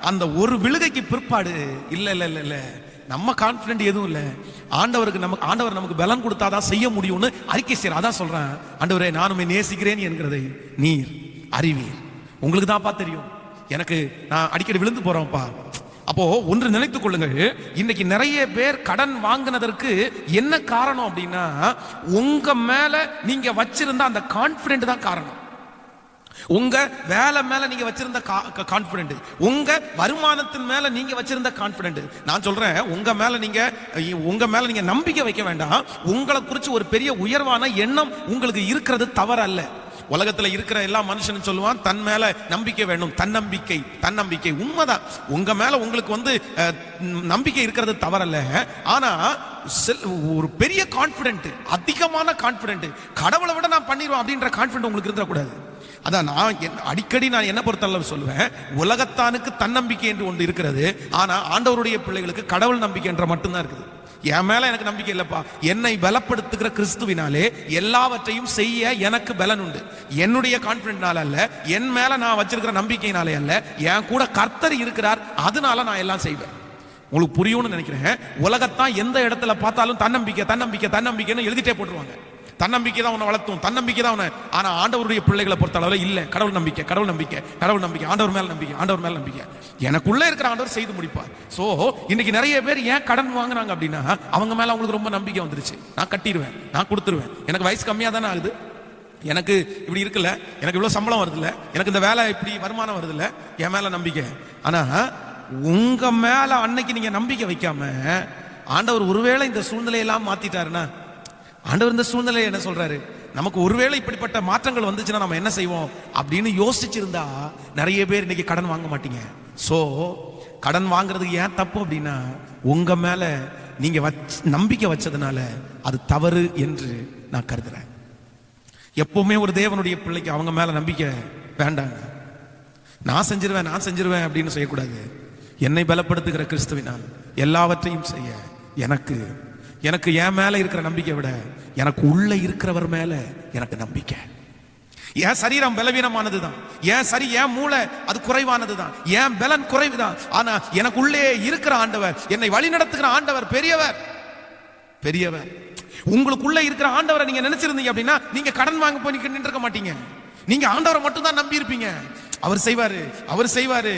அந்த ஒரு விழுகைக்கு பிற்பாடு இல்ல இல்ல இல்ல இல்ல, நம்ம கான்பிடென்ட் எதுவும் இல்ல, ஆண்டவர் நமக்கு பலன் கொடுத்தாதான் செய்ய முடியும்னு அறிக்கை செய்யற. அதான் சொல்றேன், ஆண்டவரே, நான் உண்மை நேசிக்கிறேன் என்கிறதை நீர் அறிவீர். உங்களுக்கு தான்ப்பா தெரியும், எனக்கு நான் அடிக்கடி விழுந்து போறேன்ப்பா. அப்போ ஒன்று நினைத்துக் கொள்ளுங்கள், இன்னைக்கு நிறைய பேர் கடன் வாங்கினதற்கு என்ன காரணம் அப்படின்னா, உங்க மேல நீங்க வச்சிருந்த அந்த கான்பிடென்ட் தான் காரணம். உங்க வேலை மேல நீங்க வச்சிருந்த கான்பிடென்ட், உங்க வருமானத்தின் மேல நீங்க வச்சிருந்த கான்பிடென்ட். நான் சொல்றேன், உங்க மேல நீங்க நம்பிக்கை வைக்க வேண்டாம். உங்களை குறித்து ஒரு பெரிய உயர்வான எண்ணம் உங்களுக்கு இருக்கிறது தவறு அல்ல. உலகத்துல இருக்கிற எல்லா மனுஷனும் சொல்லுவான் தன் மேல நம்பிக்கை வேணும், தன்னம்பிக்கை. தன்னம்பிக்கை உண்மைதான், உங்க மேல உங்களுக்கு நம்பிக்கை இருக்கிறது தவறல்ல. ஆனா ஒரு பெரிய கான்பிடென்ட், அதிகமான கான்பிடென்ட், கடவுளை விட நான் பண்ணிடுவேன் அப்படின்ற கான்பிடென்ட் உங்களுக்கு இருக்கக்கூடாது. அதான் நான் அடிக்கடி என்ன பொறுத்தளவு சொல்லுவேன், உலகத்தானுக்கு தன்னம்பிக்கை என்று ஒன்று இருக்கிறது, ஆனா ஆண்டவருடைய பிள்ளைகளுக்கு கடவுள் நம்பிக்கை என்ற மட்டும்தான் இருக்குது. என் மேல எனக்கு நம்பிக்கை இல்லப்பா, என்னை பலப்படுத்துகிற கிறிஸ்துவினாலே எல்லாவற்றையும் செய்ய எனக்கு பலன் உண்டு. என்னுடைய கான்பிடென்ட்னால அல்ல, என் மேல நான் வச்சிருக்கிற நம்பிக்கையினாலே அல்ல, என் கூட கர்த்தர் இருக்கிறார், அதனால நான் எல்லாம் செய்வேன். உங்களுக்கு புரியும்னு நினைக்கிறேன். உலகத்தான் எந்த இடத்துல பார்த்தாலும் தன்னம்பிக்கை தன்னம்பிக்கை தன்னம்பிக்கைன்னு எழுதிட்டே போட்டுருவாங்க. தன்னம்பிக்கை தான் உன்னை வளர்த்தும், தன்னம்பிக்கை தான் உன்னை. ஆனா ஆண்டவருடைய பிள்ளைகளை பொறுத்த அளவில் இல்ல, கடவுள் நம்பிக்கை கடவுள் நம்பிக்கை கடவுள் நம்பிக்கை, ஆண்டவர் மேல நம்பிக்கை ஆண்டவர் மேல நம்பிக்கை. எனக்குள்ள இருக்கிற ஆண்டவர் செய்து முடிப்பார். சோ இன்னைக்கு நிறைய பேர் ஏன் கடன் வாங்குறாங்க அப்படின்னா, அவங்க மேல அவங்களுக்கு ரொம்ப நம்பிக்கை வந்துருச்சு. நான் கட்டிடுவேன், நான் கொடுத்துருவேன், எனக்கு வயசு கம்மியா தானே ஆகுது, எனக்கு இப்படி இருக்குல்ல, எனக்கு இவ்வளவு சம்பளம் வருது இல்ல, எனக்கு இந்த வேலை இப்படி வருமானம் வருது இல்ல, என் மேல நம்பிக்கை. ஆனா உங்க மேல அன்னைக்கு நீங்க நம்பிக்கை வைக்காம ஆண்டவர் ஒருவேளை இந்த சூழ்நிலையெல்லாம் மாத்திட்டாருன்னா, ஆண்டவர் இந்த சூழ்நிலை என்ன சொல்றாரு, நமக்கு ஒருவேளை இப்படிப்பட்ட மாற்றங்கள் வந்துச்சுன்னா நம்ம என்ன செய்வோம் அப்படின்னு யோசிச்சிருந்தா நிறைய பேர் இன்னைக்கு கடன் வாங்க மாட்டீங்க. சோ கடன் வாங்குறதுக்கு ஏன் தப்பு அப்படின்னா, உங்க மேல நீங்க நம்பிக்கை வச்சதுனால அது தவறு என்று நான் கருதுறேன். எப்பவுமே ஒரு தேவனுடைய பிள்ளைக்கு அவங்க மேல நம்பிக்கை வேண்டாங்க. நான் செஞ்சிருவேன் அப்படின்னு செய்யக்கூடாது. என்னை பலப்படுத்துகிற கிறிஸ்துவினால் எல்லாவற்றையும் செய்ய எனக்கு என் மேல இருக்கிற நம்பிக்கை விட எனக்கு உள்ள இருக்கிறவர் மேல எனக்கு நம்பிக்கை. என் சரீரம் பலவீனமானதுதான், என் மூளை அது குறைவானதுதான், என் பலன் குறைவுதான். ஆனா எனக்கு உள்ளே இருக்கிற ஆண்டவர், என்னை வழி நடத்துகிற ஆண்டவர் பெரியவர். உங்களுக்குள்ள இருக்கிற ஆண்டவரை நீங்க நினைச்சிருந்தீங்க அப்படின்னா நீங்க கடன் வாங்க போய் நின்று இருக்க மாட்டீங்க. நீங்க ஆண்டவரை மட்டும் தான் நம்பி இருப்பீங்க. அவர் செய்வாரு,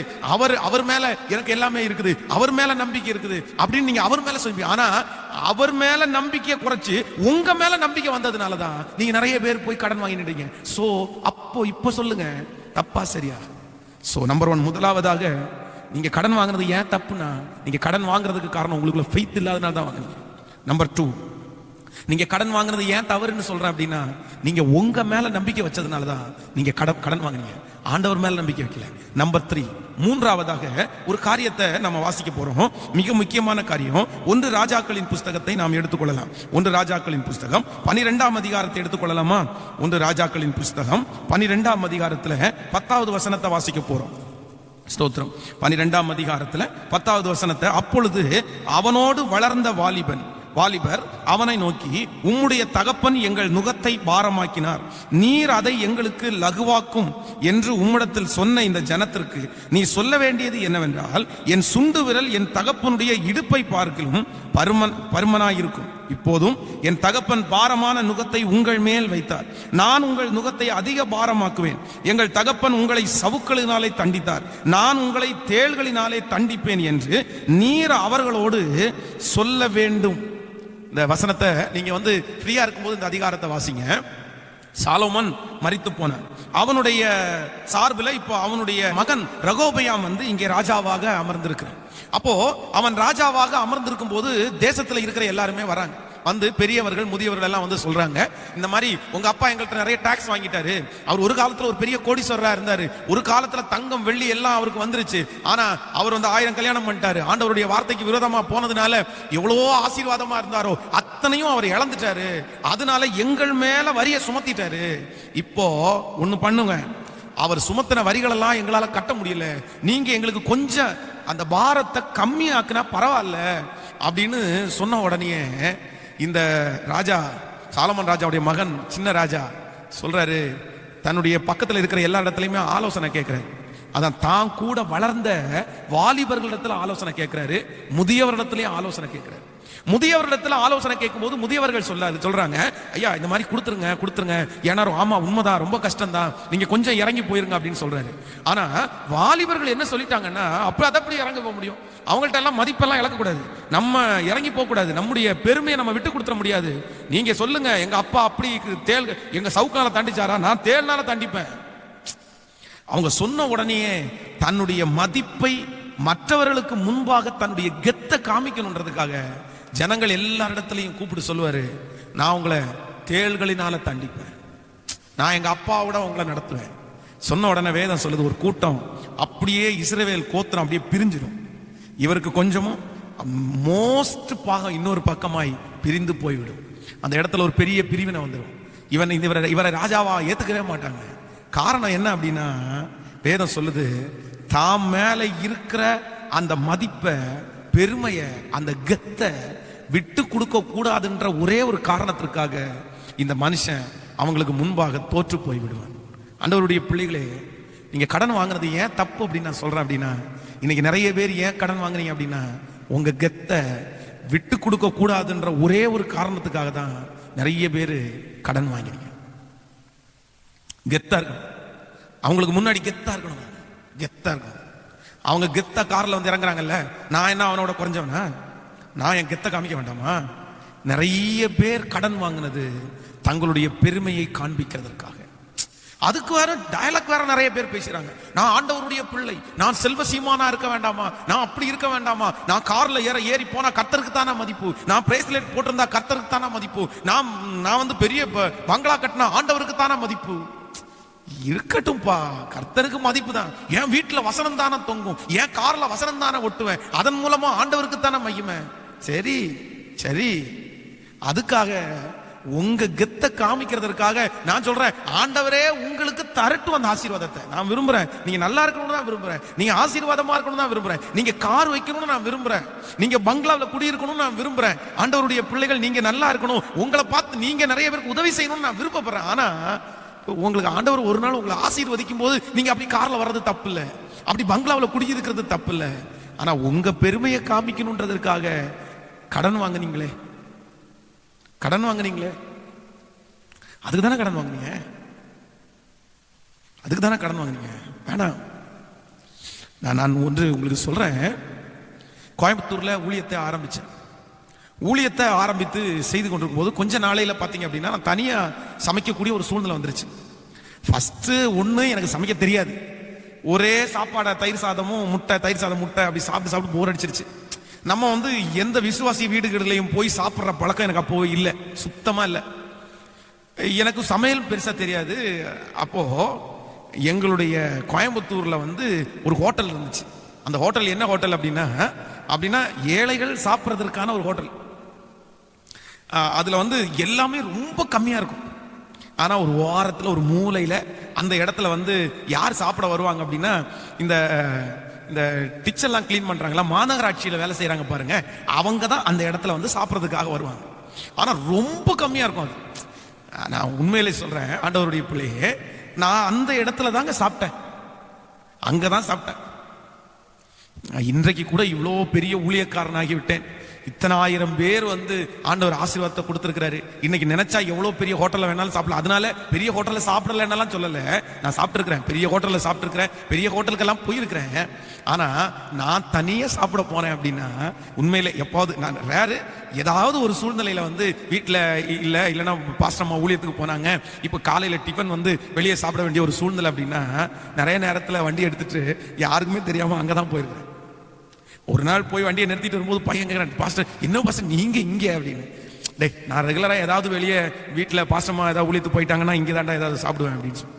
அவர் மேல எனக்கு எல்லாமே இருக்குது, அவர் மேல நம்பிக்கை இருக்குது அப்படின்னு நீங்க அவர் மேல சொல்வீங்க. ஆனா அவர் மேல நம்பிக்கையை குறைச்சு உங்க மேல நம்பிக்கை வந்ததுனாலதான் நீங்க நிறைய பேர் போய் கடன் வாங்கிட்டீங்க. சோ இப்ப சொல்லுங்க, தப்பா சரியா? சோ நம்பர் 1, முதலாவதாக நீங்க கடன் வாங்குறது ஏன் தப்புனா, நீங்க கடன் வாங்குறதுக்கு காரணம் உங்களுக்குள்ள ஃபெய்த் இல்லாதனால தான் வாங்குறீங்க. நம்பர் 2, நீங்க கடன் வாங்குறது ஏன் தவறுன்னு சொல்றேன் அப்படின்னா, நீங்க உங்க மேல நம்பிக்கை வச்சதுனாலதான் நீங்க கடன் வாங்குறீங்க, ஆண்டவர் மேல நம்பிக்கை வைக்கல. நம்பர் 3, மூன்றாவதாக ஒரு காரியத்தை நம்ம வாசிக்க போறோம், மிக முக்கியமான காரியம். 1 ராஜாக்களின் புஸ்தகத்தை நாம் எடுத்துக்கொள்ளலாம். 1 ராஜாக்களின் புஸ்தகம் 12ஆம் அதிகாரத்தை எடுத்துக்கொள்ளலாமா? 1 ராஜாக்களின் புஸ்தகம் 12ஆம் அதிகாரத்துல 10வது வசனத்தை வாசிக்க போறோம். ஸ்தோத்திரம். 12ஆம் அதிகாரத்துல 10வது வசனத்தை, அப்பொழுது அவனோடு வளர்ந்த வாலிபர் அவனை நோக்கி, உம்முடைய தகப்பன் எங்கள் நுகத்தை பாரமாக்கினார், நீர் அதை எங்களுக்கு லகுவாக்கும் என்று உம்மிடத்தில் சொன்ன இந்த ஜனத்திற்கு நீ சொல்ல வேண்டியது என்னவென்றால், என் சுண்டு விரல் என் தகப்பனுடைய இடுப்பை பார்க்கிலும் பருமனாயிருக்கும். இப்போதும் என் தகப்பன் பாரமான நுகத்தை உங்கள் மேல் வைத்தார், நான் உங்கள் நுகத்தை அதிக பாரமாக்குவேன். எங்கள் தகப்பன் உங்களை சவுக்களினாலே தண்டித்தார், நான் உங்களை தேள்களினாலே தண்டிப்பேன் என்று நீர் அவர்களோடு சொல்ல வேண்டும். இந்த வசனத்தை நீங்க ஃப்ரீயா இருக்கும்போது இந்த அதிகாரத்தை வாசிங்க. சாலோமன் மரித்து போனான். அவனுடைய சார்பில் இப்போ அவனுடைய மகன் ரகோபயாம் இங்கே ராஜாவாக அமர்ந்திருக்கிறான். அப்போ அவன் ராஜாவாக அமர்ந்திருக்கும் போது தேசத்துல இருக்கிற எல்லாருமே வராங்க. பெரியவர்கள் முதியவர்கள் எல்லாம் சொல்றாங்க, இந்த மாதிரி உங்க அப்பா எங்கள்கிட்ட நிறைய டாக்ஸ் வாங்கிட்டாரு, அவர் ஒரு காலத்துல ஒரு பெரிய கோடீஸ்வரரா இருந்தாரு, ஒரு காலத்துல தங்கம் வெள்ளி எல்லாம் அவருக்கு வந்துருச்சு, ஆனா அவர் 1000 கல்யாணம் பண்ணிட்டாரு, ஆண்டவருடைய வார்த்தைக்கு விரோதமா போனதுனால எவ்வளவோ ஆசீர்வாதமா இருந்தாரோ அத்தனையும் அவர் இழந்துட்டாரு, அதனால எங்கள் மேல வரிய சுமத்திட்டாரு. இப்போ ஒண்ணு பண்ணுங்க, அவர் சுமத்தின வரிகள் எல்லாம் எங்களால கட்ட முடியல, நீங்க எங்களுக்கு கொஞ்சம் அந்த பாரத்தை கம்மியாக்குனா பரவாயில்ல அப்படின்னு சொன்ன உடனே இந்த ராஜா, சாலமன் ராஜாவுடைய மகன் சின்ன ராஜா சொல்றாரு, தன்னுடைய பக்கத்துல இருக்கிற எல்லா இடத்துலயுமே ஆலோசனை கேட்கிறாரு. அதான் தான் கூட வளர்ந்த வாலிபர்களிடத்துல ஆலோசனை கேட்கிறாரு, முதியவர்களிடத்திலேயே ஆலோசனை கேட்கிறாரு. முதியவர்களிடத்துல ஆலோசனை கேட்கும் போது முதியவர்கள் சொல்றாங்க, ஐயா இந்த மாதிரி கொடுத்துருங்க, ஏன்னா ஆமா உண்மைதான், ரொம்ப கஷ்டம் தான், நீங்க கொஞ்சம் இறங்கி போயிருங்க அப்படின்னு சொல்றாரு. ஆனா வாலிபர்கள் என்ன சொல்லிட்டாங்கன்னா, அப்ப அதை எப்படி இறங்க போக முடியும், அவங்கள்ட்ட எல்லாம் மதிப்பெல்லாம் இழக்கக்கூடாது, நம்ம இறங்கி போக கூடாது, நம்முடைய பெருமையை நம்ம விட்டு கொடுத்துட முடியாது, நீங்க சொல்லுங்க, எங்க அப்பா அப்படி எங்க சவுக்கால தாண்டிச்சாரா, நான் தேள்னால தாண்டிப்பேன். அவங்க சொன்ன உடனே தன்னுடைய மதிப்பை மற்றவர்களுக்கு முன்பாக தன்னுடைய கெத்தை காமிக்கணுன்றதுக்காக ஜனங்கள் எல்லா இடத்துலையும் கூப்பிட்டு சொல்லுவாரு, நான் உங்களை தேள்களினால தண்டிப்பேன். நான் எங்க அப்பாவோட உங்களை நடத்துவேன். சொன்ன உடனே வேதம் சொல்லுது, ஒரு கூட்டம் அப்படியே இஸ்ரவேல் கோத்திரம் அப்படியே பிரிஞ்சிடும். இவருக்கு கொஞ்சமும் மோஸ்ட் பாகம் இன்னொரு பக்கமாய் பிரிந்து போய்விடும். அந்த இடத்துல ஒரு பெரிய பிரிவினை வந்துடும். இவரை ராஜாவா ஏத்துக்கவே மாட்டாங்க. காரணம் என்ன அப்படின்னா, வேதம் சொல்லுது, தாம் மேல இருக்கிற அந்த மதிப்பை, பெருமையை, அந்த கெத்தை விட்டு கொடுக்க கூடாதுன்ற ஒரே ஒரு காரணத்திற்காக இந்த மனுஷன் அவங்களுக்கு முன்பாக தோற்று போய் விடுவான். ஆண்டவருடைய பிள்ளைகளே, நீங்க கடன் வாங்குறது ஏன் தப்பு அப்படின்னு நான் சொல்றேன் அப்படின்னா, இன்னைக்கு நிறைய பேர் ஏன் கடன் வாங்குறீங்க அப்படின்னா, உங்க கெத்தை விட்டு கொடுக்க கூடாதுன்ற ஒரே ஒரு காரணத்துக்காக தான் நிறைய பேர் கடன் வாங்கிறீங்க. கெத்தா இருக்கணும், அவங்களுக்கு முன்னாடி கெத்தா இருக்கணும், கெத்தா இருக்கணும். அவங்க கெத்த கார்ல வந்து இறங்குறாங்கல்ல, நான் என்ன அவனோட குறைஞ்சவனா? நான் என் கெத்த காமிக்க வேண்டாமா? நிறைய பேர் கடன் வாங்கினது தங்களுடைய பெருமையை காண்பிக்கிறதற்காக. அதுக்கு வேற டயலாக் வேற நிறைய பேர் பேசுறாங்க. நான் ஆண்டவருடைய பிள்ளை, நான் செல்வ சீமானா இருக்க வேண்டாமா? நான் அப்படி இருக்க வேண்டாமா? நான் கார்ல ஏறி போனா கர்த்தருக்கு தானே மதிப்பு, நான் பிரேஸ்லெட் போட்டிருந்தா கர்த்தருக்கு தானே மதிப்பு, நான் வந்து பெரிய பங்களா கட்டினா ஆண்டவருக்கு தானே மதிப்பு. இருக்கட்டும்பா, கர்த்தருக்கு மதிப்பு தான். என் வீட்டுல வசனம் தானே தொங்கும், என் கார்ல வசனம் தானே ஒட்டுவேன், அதன் மூலமா ஆண்டவருக்கு தானே மகிமை. சரி சரி, அதுக்காக உங்க கெத்த காமிக்கிறதுக்காக நான் சொல்றேன், ஆண்டவரே உங்களுக்கு தரட்டும் அந்த ஆசீர்வாதத்தை. நான் விரும்புறேன், நீங்க நல்லா இருக்கணும்னு தான் விரும்புறேன், நீங்க ஆசீர்வாதமா இருக்கணும்னு தான் விரும்புறேன், நீங்க கார் வைக்கணும்னு நான் விரும்புறேன், நீங்க பங்களாவில் குடியிருக்கணும்னு நான் விரும்புறேன். ஆண்டவருடைய பிள்ளைகள் நீங்க நல்லா இருக்கணும், உங்களை பார்த்து நீங்க நிறைய பேருக்கு உதவி செய்யணும்னு நான் விருப்பப்படுறேன். ஆனா உங்களுக்கு ஆண்டவர் ஒரு நாள் உங்களை ஆசீர்வதிக்கும் போது நீங்க அப்படி கார்ல வர்றது தப்பு இல்லை, அப்படி பங்களாவில் குடியிருக்கிறது தப்பு இல்லை. ஆனா உங்க பெருமையை காமிக்கணும்ன்றதற்காக கடன் வாங்குனீங்களே, கடன் வாங்குனீங்களே, அதுக்கு தானே கடன் வாங்குனீங்க, அதுக்கு தானே கடன் வாங்குனீங்க. வேணாம், நான் ஒன்று உங்களுக்கு சொல்றேன். கோயம்புத்தூர்ல ஊழியத்தை ஆரம்பிச்சேன். ஊழியத்தை ஆரம்பித்து செய்து கொண்டிருக்கும் போது கொஞ்ச நாளையில பாத்தீங்க அப்படின்னா, நான் தனியா சமைக்கக்கூடிய ஒரு சூழ்நிலை வந்துருச்சு. ஃபர்ஸ்ட் ஒண்ணு, எனக்கு சமைக்க தெரியாது. ஒரே சாப்பாடை தயிர் சாதமும் முட்டை, தயிர் சாதம் முட்டை அப்படி சாப்பிட்டு சாப்பிட்டு போர் அடிச்சிருச்சு. நம்ம வந்து எந்த விசுவாசி வீடுகளிலையும் போய் சாப்பிட்ற பழக்கம் எனக்கு அப்போ இல்லை, சுத்தமா இல்லை. எனக்கு சமையல் பெருசா தெரியாது. அப்போ எங்களுடைய கோயம்புத்தூர்ல வந்து ஒரு ஹோட்டல் இருந்துச்சு. அந்த ஹோட்டல் என்ன ஹோட்டல் அப்படின்னா ஏழைகள் சாப்பிட்றதற்கான ஒரு ஹோட்டல். அதுல வந்து எல்லாமே ரொம்ப கம்மியா இருக்கும். ஆனா ஒரு வாரத்துல ஒரு மூலையில அந்த இடத்துல வந்து யார் சாப்பிட வருவாங்க அப்படின்னா, இந்த இந்த டிச் எல்லாம் கிளீன் பண்றாங்களா, மாநகராட்சியில வேலை செய்யறாங்க பாருங்க, அவங்க தான் அந்த இடத்துல வந்து சாப்பிட்றதுக்காக வருவாங்க. ஆனா ரொம்ப கம்மியா இருக்கும் அது. நான் உண்மையிலே சொல்றேன், ஆண்டவருடைய பிள்ளையே, நான் அந்த இடத்துல தாங்க சாப்பிட்டேன், அங்கதான் சாப்பிட்டேன். இன்றைக்கு கூட இவ்வளோ பெரிய ஊழியக்காரனாகி விட்டேன். இத்தனை ஆயிரம் பேர் வந்து ஆண்டவர் ஆசீர்வாதத்தை கொடுத்திருக்கிறாரு. இன்னைக்கு நினைச்சா எவ்வளவு பெரிய ஹோட்டல்ல வேணாலும் சாப்பிடலாம். அதனால பெரிய ஹோட்டல்ல சாப்பிடலன்னாலாம் சொல்லல, நான் சாப்பிட்டுருக்கிறேன், பெரிய ஹோட்டல்ல சாப்பிட்டுருக்கிறேன், பெரிய ஹோட்டலுக்கெல்லாம் போயிருக்கிறேன். ஆனா நான் தனியா சாப்பிட போனேன் அப்படின்னா, உண்மையில எப்பாவது நான் ரேரு ஏதாவது ஒரு சூழ்நிலையில வந்து வீட்டுல இல்லைன்னா பாஸ்டம்மா ஊழியத்துக்கு போனாங்க, இப்ப காலையில டிஃபன் வந்து வெளியே சாப்பிட வேண்டிய ஒரு சூழ்நிலை அப்படின்னா, நிறைய நேரத்துல வண்டி எடுத்துட்டு யாருக்குமே தெரியாம அங்கதான் போயிருக்கிறேன். ஒரு நாள் போய் வண்டியை நிறுத்திட்டு வரும்போது பையன் கேட்குறேன், பாஸ்டர் என்ன பாஸ்டர் நீங்க இங்கே அப்படின்னு. டேய், நான் ரெகுலரா ஏதாவது வெளியே வீட்டில் பாஸ்டமா ஏதாவது ஊழியத்து போயிட்டாங்கன்னா இங்கே தாண்டா ஏதாவது சாப்பிடுவேன் அப்படின்னு சொல்லி.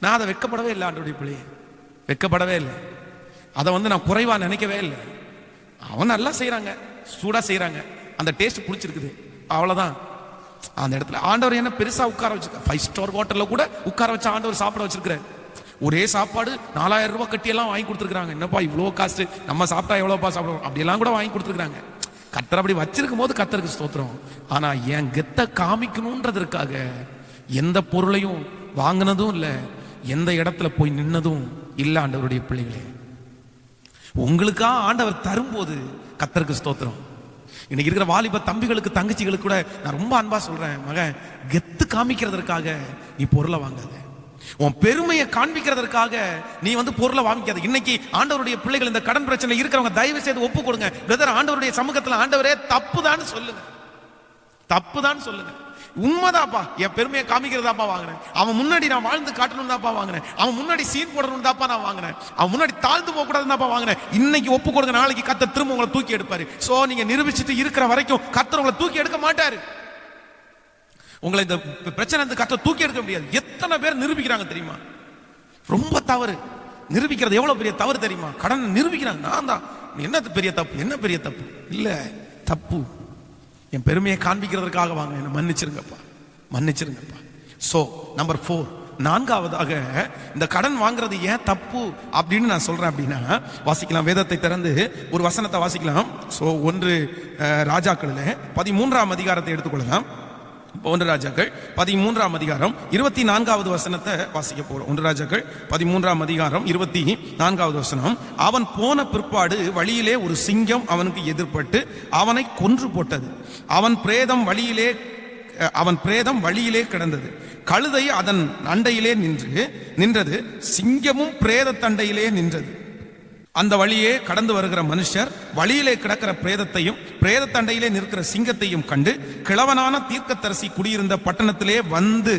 நான் அதை வெட்கப்படவே இல்லை, ஆண்டோடைய பிள்ளையே வெட்கப்படவே இல்லை. அதை வந்து நான் குறைவா நினைக்கவே இல்லை. அவன் நல்லா செய்யறாங்க, சூடா செய்யறாங்க, அந்த டேஸ்ட் பிடிச்சிருக்குது, அவ்வளவுதான். அந்த இடத்துல ஆண்டவர் என்ன பெருசா உட்கார வச்சிருக்க, 5 ஸ்டார் ஹோட்டல்ல கூட உட்கார வச்ச ஆண்டவர் சாப்பிட வச்சிருக்கிறார். ஒரே சாப்பாடு 4000 ரூபாய் கட்டி எல்லாம் வாங்கி கொடுத்துருக்காங்க. என்னப்பா இவ்வளோ காஸ்ட், நம்ம சாப்பிட்டா எவ்வளோப்பா சாப்பிடுவோம், அப்படியெல்லாம் கூட வாங்கி கொடுத்துருக்காங்க. கர்த்தர் அப்படி வச்சிருக்கும் போது கர்த்தருக்கு ஸ்தோத்திரம். ஆனா என் கெத்த காமிக்கணும்ன்றதற்காக எந்த பொருளையும் வாங்கினதும் இல்லை, எந்த இடத்துல போய் நின்னதும் இல்லை. ஆண்டவருடைய பிள்ளைகளே, உங்களுக்கா ஆண்டவர் தரும்போது கர்த்தருக்கு ஸ்தோத்திரம். இன்னைக்கு இருக்கிற வாலிப தம்பிகளுக்கு தங்கச்சிகளுக்கு கூட நான் ரொம்ப அன்பா சொல்றேன், மகன் கெத்து காமிக்கிறதற்காக நீ பொருளை வாங்காத, உன் பெருமையை காண்பிக்கிறதற்காக நீ வந்து பொருளை வாங்கிக்காத. இன்னைக்கு ஆண்டவருடைய பிள்ளைகள் இந்த கடன் பிரச்சனை இருக்கிறவங்க தயவு செய்து ஒப்பு கொடுங்க. பிரதர், ஆண்டவருடைய சமூகத்தில் ஆண்டவரே தப்புதான் சொல்லுங்க, தப்புதான் சொல்லுங்க. உண்மைதாப்பா, என் பெருமையை காமிக்கிறதாப்பா வாங்கினேன், அவன் முன்னாடி நான் வாழ்ந்து காட்டணும் தாப்பா வாங்கினேன், அவன் முன்னாடி சீன் போடணும் தாப்பா நான் வாங்கினேன், அவன் முன்னாடி தாழ்ந்து போக கூடாதுன்னு தாப்பா வாங்கினேன். இன்னைக்கு ஒப்பு கொடுங்க, நாளைக்கு கர்த்தர் திரும்ப உங்களை தூக்கி எடுப்பாரு. சோ நீங்க நிரூபிச்சுட்டு இருக்கிற வரைக்கும் கர்த்தர் உங்களை தூக்கி எடுக்க மாட்டாரு. உங்களை இந்த பிரச்சனை இந்த கஷ்டம் தூக்கி எடுக்க முடியாது. எத்தனை பேர் நிரூபிக்கிறாங்க தெரியுமா? ரொம்ப தவறு. நிரூபிக்கிறது எவ்வளவு பெரிய தவறு தெரியுமா? கடன் நிரூபிக்கிறாங்க. நான் தான் என்ன பெரிய தப்பு, என்ன பெரிய தப்பு இல்ல, தப்பு என் பெருமையை காண்பிக்கிறதுக்காக வாங்க, என்ன மன்னிச்சிருங்கப்பா, மன்னிச்சிருங்கப்பா. சோ நம்பர் 4, நான்காவதாக இந்த கடன் வாங்குறது ஏன் தப்பு அப்படின்னு நான் சொல்றேன் அப்படின்னா, வாசிக்கலாம், வேதத்தை திறந்து ஒரு வசனத்தை வாசிக்கலாம். சோ 1 ராஜாக்களில் 13ஆம் அதிகாரத்தை எடுத்துக்கொள்ளலாம். 1 ராஜாக்கள் 13ஆம் அதிகாரம் 24வது வசனத்தை வாசிக்க போறோம். 1 ராஜாக்கள் 13ஆம் அதிகாரம் 24வது வசனம். அவன் போன பிற்பாடு வழியிலே ஒரு சிங்கம் அவனுக்கு எதிர்பட்டு அவனை கொன்று போட்டது. அவன் பிரேதம் வழியிலே கிடந்தது. கழுதை அதன் அண்டையிலே நின்றது. சிங்கமும் பிரேத தண்டையிலே நின்றது. அந்த வழியே கடந்து வருகிற மனுஷர் வழியிலே கிடக்கிற பிரேதத்தையும் பிரேத தண்டையிலே நிற்கிற சிங்கத்தையும் கண்டு கிழவனான தீர்க்கதரிசி குடியிருந்த பட்டணத்திலே வந்து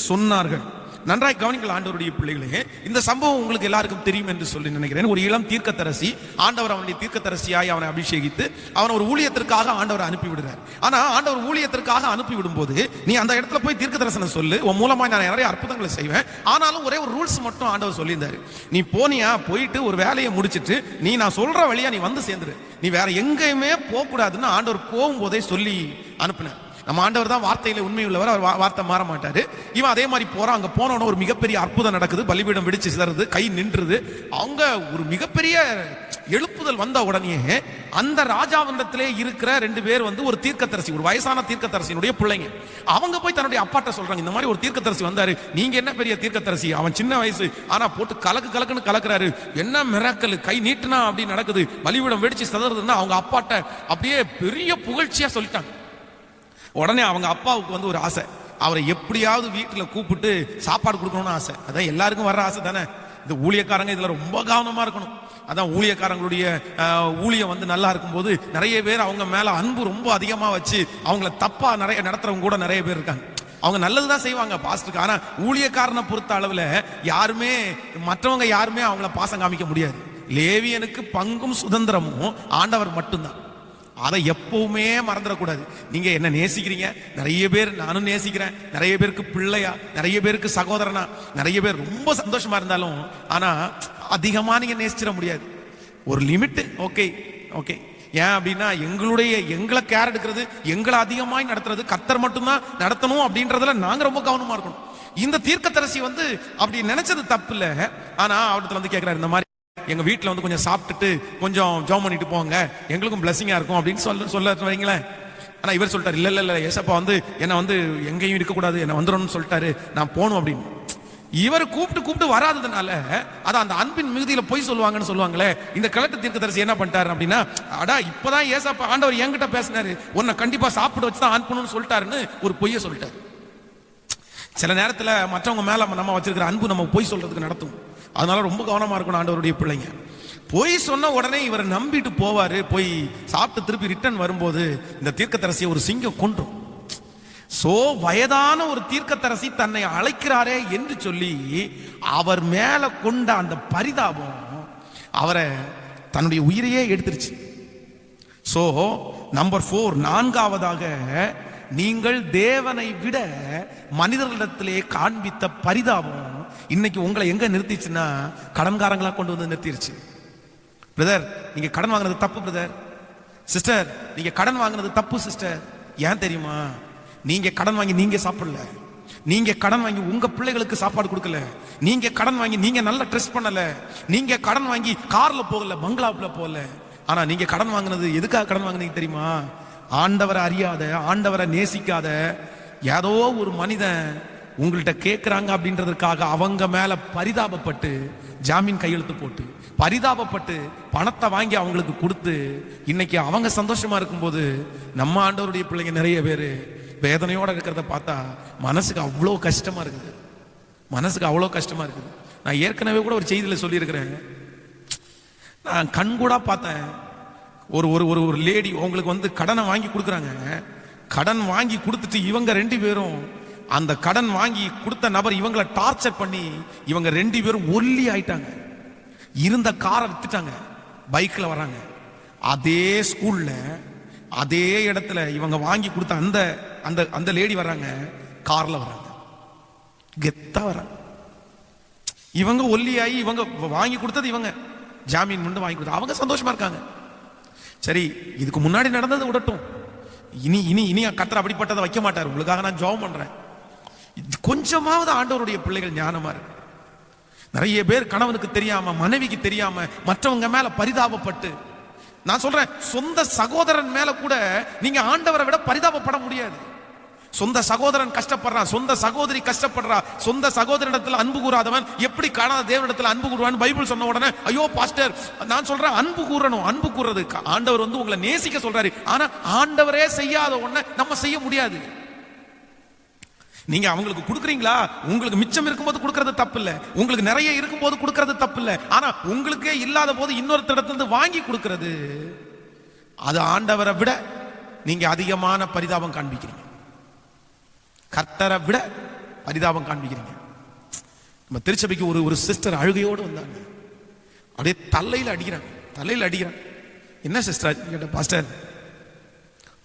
சொன்னார்கள். நன்றாய் கவனிங்கள் ஆண்டவருடைய பிள்ளைகளே, இந்த சம்பவம் உங்களுக்கு எல்லாருக்கும் தெரியும் என்று சொல்லி நினைக்கிறேன். ஒரு இளம் தீர்க்கதரிசி, ஆண்டவர் அவனுடைய தீர்க்கதரிசியாய் அவனை அபிஷேகித்து அவன் ஒரு ஊழியத்திற்காக ஆண்டவர் அனுப்பி விடுறார். ஆனா ஆண்டவர் ஊழியத்திற்காக அனுப்பி விடும்போது நீ அந்த இடத்துல போய் தீர்க்க தரிசனம் சொல்லு, உன் மூலமா நான் நிறைய அற்புதங்களை செய்வேன். ஆனாலும் ஒரே ஒரு ரூல்ஸ் மட்டும் ஆண்டவர் சொல்லியிருந்தாரு. நீ போனியா, போயிட்டு ஒரு வேலையை முடிச்சிட்டு நீ நான் சொல்ற வழியா நீ வந்து சேர்ந்துரு, நீ வேற எங்கேயுமே போக கூடாதுன்னு ஆண்டவர் போகும்போதே சொல்லி அனுப்பினார். நம்ம ஆண்டவர் தான் வார்த்தையில உண்மை உள்ளவர், அவர் வார்த்தை மாற மாட்டாரு. இவன் அதே மாதிரி போறான். அங்க போனோட ஒரு மிகப்பெரிய அற்புதம் நடக்குது. பலிபீடம் வெடிச்சு சிதறது, கை நின்றுது. அவங்க ஒரு மிகப்பெரிய எழுப்புதல் வந்த உடனே அந்த ராஜாவிடத்திலே இருக்கிற 2 பேர் வந்து ஒரு தீர்க்கதரிசி, ஒரு வயசான தீர்க்கதரிசியினுடைய பிள்ளைங்க, அவங்க போய் தன்னுடைய அப்பாட்ட சொல்றாங்க, இந்த மாதிரி ஒரு தீர்க்கதரிசி வந்தாரு, நீங்க என்ன பெரிய தீர்க்கதரிசி, அவன் சின்ன வயசு ஆனா போட்டு கலக்குன்னு கலக்குறாரு, என்ன மிராக்கல், கை நீட்டுனா அப்படி நடக்குது, பலிபீடம் வெடிச்சு சிதறதுன்னா அவங்க அப்பாட்ட அப்படியே பெரிய புகழ்ச்சியா சொல்லிட்டாங்க. உடனே அவங்க அப்பாவுக்கு வந்து ஒரு ஆசை, அவரை எப்படியாவது வீட்டுல கூப்பிட்டு சாப்பாடு கொடுக்கணும்னு ஆசை. அதான் எல்லாருக்கும் வர்ற ஆசை தானே. இந்த ஊழியக்காரங்க இதுல ரொம்ப கவனமா இருக்கணும். அதான் ஊழியக்காரங்களுடைய ஊழியம் வந்து நல்லா இருக்கும்போது நிறைய பேர் அவங்க மேல அன்பு ரொம்ப அதிகமா வச்சு அவங்கள தப்பா நிறைய நடத்துறவங்க கூட நிறைய பேர் இருக்காங்க. அவங்க நல்லதுதான் செய்வாங்க பாஸ்டருக்கு, ஆனா ஊழியக்காரனை பொறுத்த அளவுல யாருமே மற்றவங்க யாருமே அவங்கள பாசம் காமிக்க முடியாது. லேவியனுக்கு பங்கும் சுதந்திரமும் ஆண்டவர் மட்டும்தான். அதை எப்பவுமே மறந்துடக்கூடாது. நீங்க என்ன நேசிக்கிறீங்க, நிறைய பேர் நானும் நேசிக்கிறேன், நிறைய பேருக்கு பிள்ளையா, நிறைய பேருக்கு சகோதரனா, நிறைய பேர் ரொம்ப சந்தோஷமா இருந்தாலும் ஆனா அதிகமா நீங்க நேசிச்சிட முடியாது. ஒரு லிமிட். Okay okay. ஏன் அப்படின்னா எங்களை கேர் எடுக்கிறது, எங்களை அதிகமாய் நடத்துறது கர்த்தர் மட்டும்தான் நடத்தணும் அப்படின்றதுல நாங்க ரொம்ப கவனமா இருக்கணும். இந்த தீர்க்கதரிசி வந்து அப்படி நினைச்சது தப்பு இல்ல. ஆனா அவர்கிட்ட வந்து கேட்கிறாரு, இந்த மாதிரி எங்க வீட்டுல வந்து கொஞ்சம் சாப்பிட்டுட்டு கொஞ்சம் ஜெபம் பண்ணிட்டு போங்க, எங்களுக்கும் பிளஸிங்கா இருக்கும் அப்படின்னு சொல்ல வைங்களேன். ஆனா இவர் சொல்லிட்டாரு, இல்ல ஏசப்பா வந்து என்ன வந்து எங்கேயும் இருக்கக்கூடாது, என்ன வந்துடணும்னு சொல்லிட்டாரு, நான் போகணும் அப்படின்னு. இவர் கூப்பிட்டு வராததுனால அதான் அந்த அன்பின் மிகுதியில போய் சொல்லுவாங்கன்னு சொல்லுவாங்களே. இந்த கிழட்டு தீர்க்கதரிசி என்ன பண்ணிட்டாரு அப்படின்னா, அடா இப்பதான் ஏசப்பா ஆண்டவர் என்கிட்ட பேசினாரு, உன்னை கண்டிப்பா சாப்பிட வச்சுதான் அனுப்பணும்னு சொல்லிட்டாருன்னு ஒரு பொய்ய சொல்லிட்டாரு. சில நேரத்துல மற்றவங்க மேல நம்ம வச்சிருக்கிற அன்பு நம்ம பொய் சொல்றதுக்கு நடத்தும். அதனால ரொம்ப கவனமா இருக்கணும் ஆண்டவருடைய பிள்ளைங்க. பொய் சொன்ன உடனே இவர் நம்பிட்டு போவாரு, போய் சாப்பிட்டு திருப்பி ரிட்டர்ன் வரும்போது இந்த தீர்க்கதரிசியை ஒரு சிங்கம் கொன்றும். சோ வயதான ஒரு தீர்க்கதரிசி தன்னை அழைக்கிறாரே என்று சொல்லி அவர் மேல கொண்ட அந்த பரிதாபம் அவரை தன்னுடைய உயிரையே எடுத்துருச்சு. சோ நம்பர் 4, நான்காவதாக, நீங்கள் தேவனை விட மனிதர்களிடத்திலே காண்பித்த பரிதாபம் இன்னைக்கு உங்களை எங்க நிறுத்திச்சுன்னா கடன்காரங்களா கொண்டு வந்து நிறுத்திருச்சு. பிரதர், நீங்க கடன் வாங்குறது தப்பு. பிரதர், சிஸ்டர், நீங்க கடன் வாங்குறது தப்பு. சிஸ்டர், ஏன் தெரியுமா? நீங்க கடன் வாங்கி நீங்க சாப்பிடல, நீங்க கடன் வாங்கி உங்க பிள்ளைகளுக்கு சாப்பாடு கொடுக்கல, நீங்க கடன் வாங்கி நீங்க நல்லா ட்ரெஸ் பண்ணல, நீங்க கடன் வாங்கி கார்ல போகல, பங்களாவுல போகல. ஆனா நீங்க கடன் வாங்கினது எதுக்காக கடன் வாங்கினீங்க தெரியுமா? ஆண்டவரை அறியாத, ஆண்டவரை நேசிக்காத ஏதோ ஒரு மனிதன் உங்கள்கிட்ட கேட்கிறாங்க அப்படின்றதுக்காக அவங்க மேல பரிதாபப்பட்டு ஜாமீன் கையெழுத்து போட்டு பரிதாபப்பட்டு பணத்தை வாங்கி அவங்களுக்கு கொடுத்து இன்னைக்கு அவங்க சந்தோஷமா இருக்கும்போது நம்ம ஆண்டவருடைய பிள்ளைங்க நிறைய பேரு வேதனையோட இருக்கிறத பார்த்தா மனசுக்கு அவ்வளோ கஷ்டமா இருக்குது. மனசுக்கு அவ்வளோ கஷ்டமா இருக்குது. நான் ஏற்கனவே கூட ஒரு செய்தியில சொல்லியிருக்கிறேன். நான் கண்கூடா பார்த்தேன். ஒரு ஒரு ஒரு லேடி உங்களுக்கு வந்து கடனை வாங்கி கொடுக்குறாங்க. கடன் வாங்கி கொடுத்துட்டு இவங்க 2 பேரும் அந்த கடன் வாங்கி கொடுத்த நபர் இவங்களை டார்ச்சர் பண்ணி இவங்க 2 பேரும் ஒல்லி ஆயிட்டாங்க. இருந்த காரை வித்துட்டாங்க, பைக்ல வராங்க. அதே ஸ்கூல்ல அதே இடத்துல இவங்க வாங்கி கொடுத்த அந்த அந்த அந்த லேடி வர்றாங்க, கார்ல வர்றாங்க, கெத்தா வர்றாங்க. இவங்க ஒல்லியாயி, இவங்க வாங்கி கொடுத்தது, இவங்க ஜாமீன் முண்டு வாங்கி கொடுத்தது, அவங்க சந்தோஷமா இருக்காங்க. சரி, இதுக்கு முன்னாடி நடந்தது விடட்டும், இனி இனி இனி கர்த்தர் அப்படிப்பட்டதை வைக்க மாட்டார். உங்களுக்காக நான் ஜெபம் பண்றேன். கொஞ்சமாவது ஆண்டவருடைய பிள்ளைகள் ஞானமா இருக்கு. நிறைய பேர் கணவனுக்கு தெரியாம, மனைவிக்கு தெரியாம, மற்றவங்க மேல பரிதாபப்பட்டு, நான் சொல்றேன், சொந்த சகோதரன் மேல கூட நீங்க ஆண்டவரை விட பரிதாபப்பட முடியாது. சொந்த சகோதரன் கஷ்டப்படுறான், சொந்த சகோதரி கஷ்டப்படுறா, சொந்த சகோதரிடத்துல அன்பு கூறாதவன் எப்படி காணாத தேவனிடத்துல அன்பு கூறுவான் பைபிள் சொன்ன உடனே ஐயோ பாஸ்டர், நான் சொல்றேன், அன்பு கூறணும். அன்பு கூறுறது ஆண்டவர் உங்களை நேசிக்க சொல்றாரு. ஆனா ஆண்டவரே செய்யாத ஒண்ண நம்ம செய்ய முடியாது. நீங்க அவங்களுக்கு கொடுக்குறீங்களா? உங்களுக்கு மிச்சம் இருக்கும்போது கொடுக்கறது தப்பு இல்ல, உங்களுக்கு நிறைய இருக்கும்போது கொடுக்கறது தப்பு இல்ல. ஆனா உங்களுக்கே இல்லாத போது இன்னொருத்தரிடத்துல வாங்கி கொடுக்கிறது, அது ஆண்டவரை விட நீங்க அதிகமான பரிதாபம் காண்பிக்கிறீங்க. கர்த்தரை விட பரிதாபம் காண்பிக்கிறீங்க. நம்ம திருச்சபைக்கு ஒரு சிஸ்டர் அழுகையோடு வந்தாங்க. அப்படியே தலையில அடிக்கிறாங்க. என்ன சிஸ்டர் கேட்ட, பாஸ்டர்